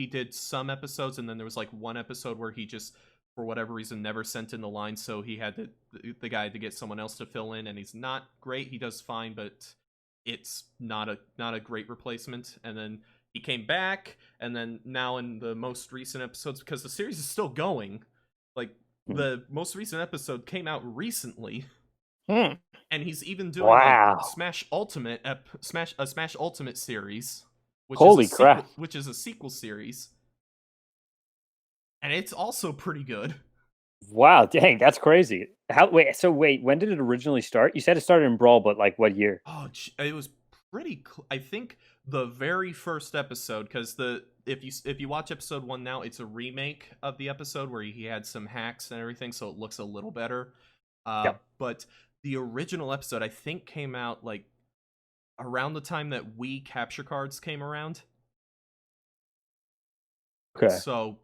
did some episodes, and then there was like one episode where he just, for whatever reason, never sent in the line, so he had the guy to get someone else to fill in, and he's not great. He does fine, but it's not a great replacement. And then he came back, and then now in the most recent episodes, because the series is still going, like the most recent episode came out recently, and he's even doing like Smash Ultimate series, which is a sequel series. And it's also pretty good. Wow, dang, that's crazy. Wait, when did it originally start? You said it started in Brawl, but like what year? Oh, it was pretty. I think the very first episode, because if you watch episode 1 now, it's a remake of the episode where he had some hacks and everything, so it looks a little better. But the original episode, I think, came out like around the time that Wii capture cards came around. Okay. So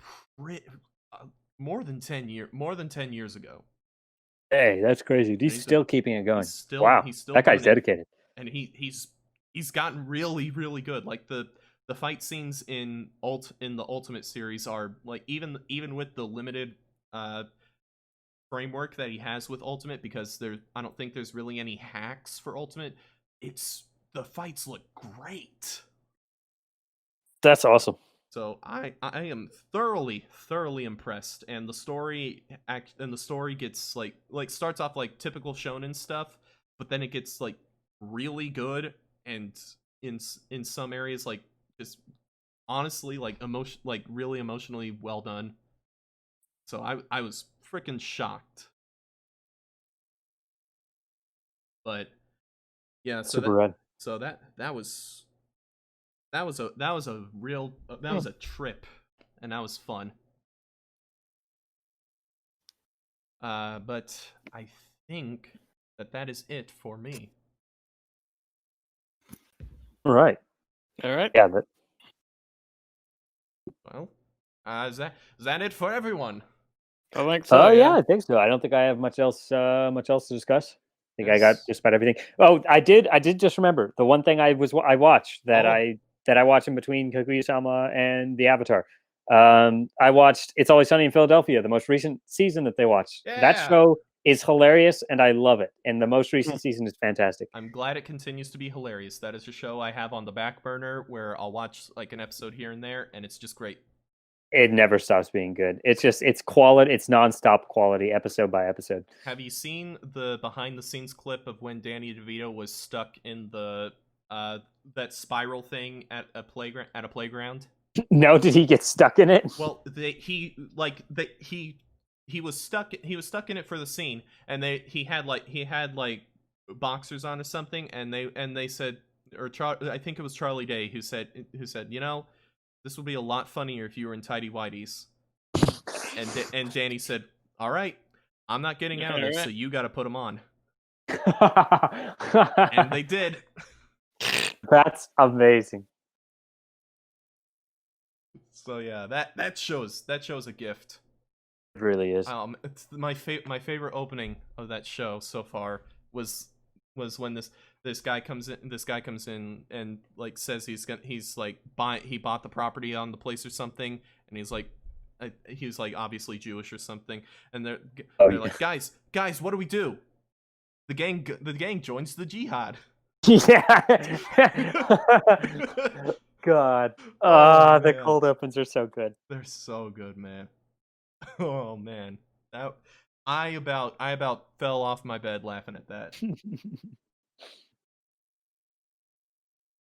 more than 10 years ago. Hey, that's crazy. He's still keeping it going. He's still that guy's dedicated. And he's gotten really, really good. Like the fight scenes in the Ultimate series are like, even with the limited framework that he has with Ultimate, because I don't think there's really any hacks for Ultimate. The fights look great. That's awesome. So I am thoroughly impressed, and the story gets like starts off like typical shonen stuff, but then it gets like really good, and in some areas like just honestly like really emotionally well done. So I was freaking shocked. But yeah, so super rad. So that was a trip, and that was fun. But I think that is it for me. All right. Yeah. Well, is that it for everyone? I think so. Yeah, I think so. I don't think I have much else to discuss. I think I got just about everything. Oh, I did just remember the one thing I watched that I watched in between Kaguya-sama and the Avatar. I watched It's Always Sunny in Philadelphia, the most recent season that they watched. Yeah. That show is hilarious, and I love it. And the most recent season is fantastic. I'm glad it continues to be hilarious. That is a show I have on the back burner where I'll watch like an episode here and there, and it's just great. It never stops being good. It's quality. It's nonstop quality, episode by episode. Have you seen the behind-the-scenes clip of when Danny DeVito was stuck in the that spiral thing at a playground? No, did he get stuck in it? Well, he was stuck in it for the scene, and he had boxers on or something, and they said, I think it was Charlie Day who said, this would be a lot funnier if you were in tidy whities. And Danny said, all right, I'm not getting out of this, so you got to put them on. And they did. That's amazing. So yeah, that shows a gift. It really is. It's my favorite opening of that show so far was when this guy comes in and like says he bought the property on the place or something, and he's like obviously Jewish or something, and they're like, guys, what do we do? The gang joins the jihad. Yeah. God. Oh, The man. cold opens are so good. They're so good, man. Oh man, I about fell off my bed laughing at that.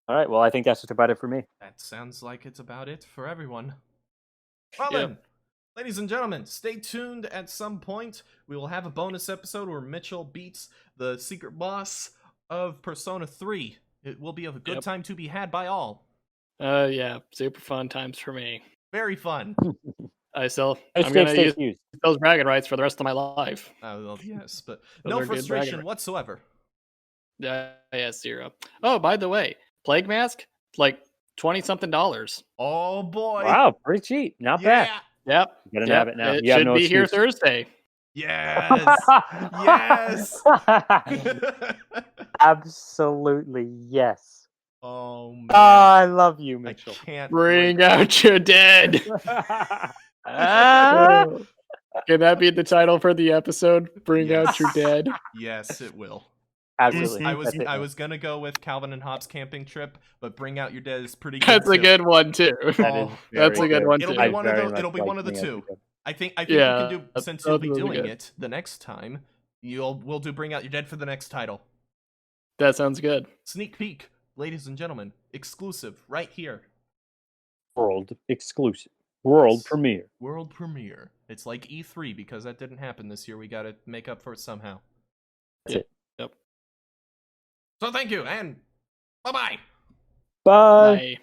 All right. Well, I think that's just about it for me. That sounds like it's about it for everyone. Well Yep. then, ladies and gentlemen, stay tuned. At some point, we will have a bonus episode where Mitchell beats the secret boss of Persona 3. It will be a good Yep. time to be had by all. Yeah, super fun times for me. Very fun. I'm Stay gonna use fused. those bragging rights for the rest of my life. Well, yes, but Those no are good bragging frustration rights. whatsoever. Yeah, 0. Oh, by the way, Plague Mask, like $20-something. Oh boy. Wow, pretty cheap. Not bad. Yeah. Yep. You gotta have it now. It You have should no be here excuse. Thursday. Yes. Yes. Absolutely yes. Oh man. I love you, I Mitchell. can't Bring wait. out your dead. Ah! Can that be the title for the episode? Bring out your Yes. dead. Yes, it will. Absolutely. I was That's it, man. gonna go with Calvin and Hobbes camping trip, but Bring Out Your Dead is pretty good. That's a too. good one too. That is Oh, That's a very good one It'll too. be I one of very the. much It'll be like one of the Bring Out two. Your Dead. I think Yeah, we can do, since those you'll be will be doing good. it the next time. We'll do Bring Out Your Dead for the next title. That sounds good. Sneak peek, ladies and gentlemen, exclusive right here. World exclusive. World Yes. premiere. World premiere. It's like E3 because that didn't happen this year. We got to make up for it somehow. That's it. Yep. So thank you and bye-bye. Bye. Bye.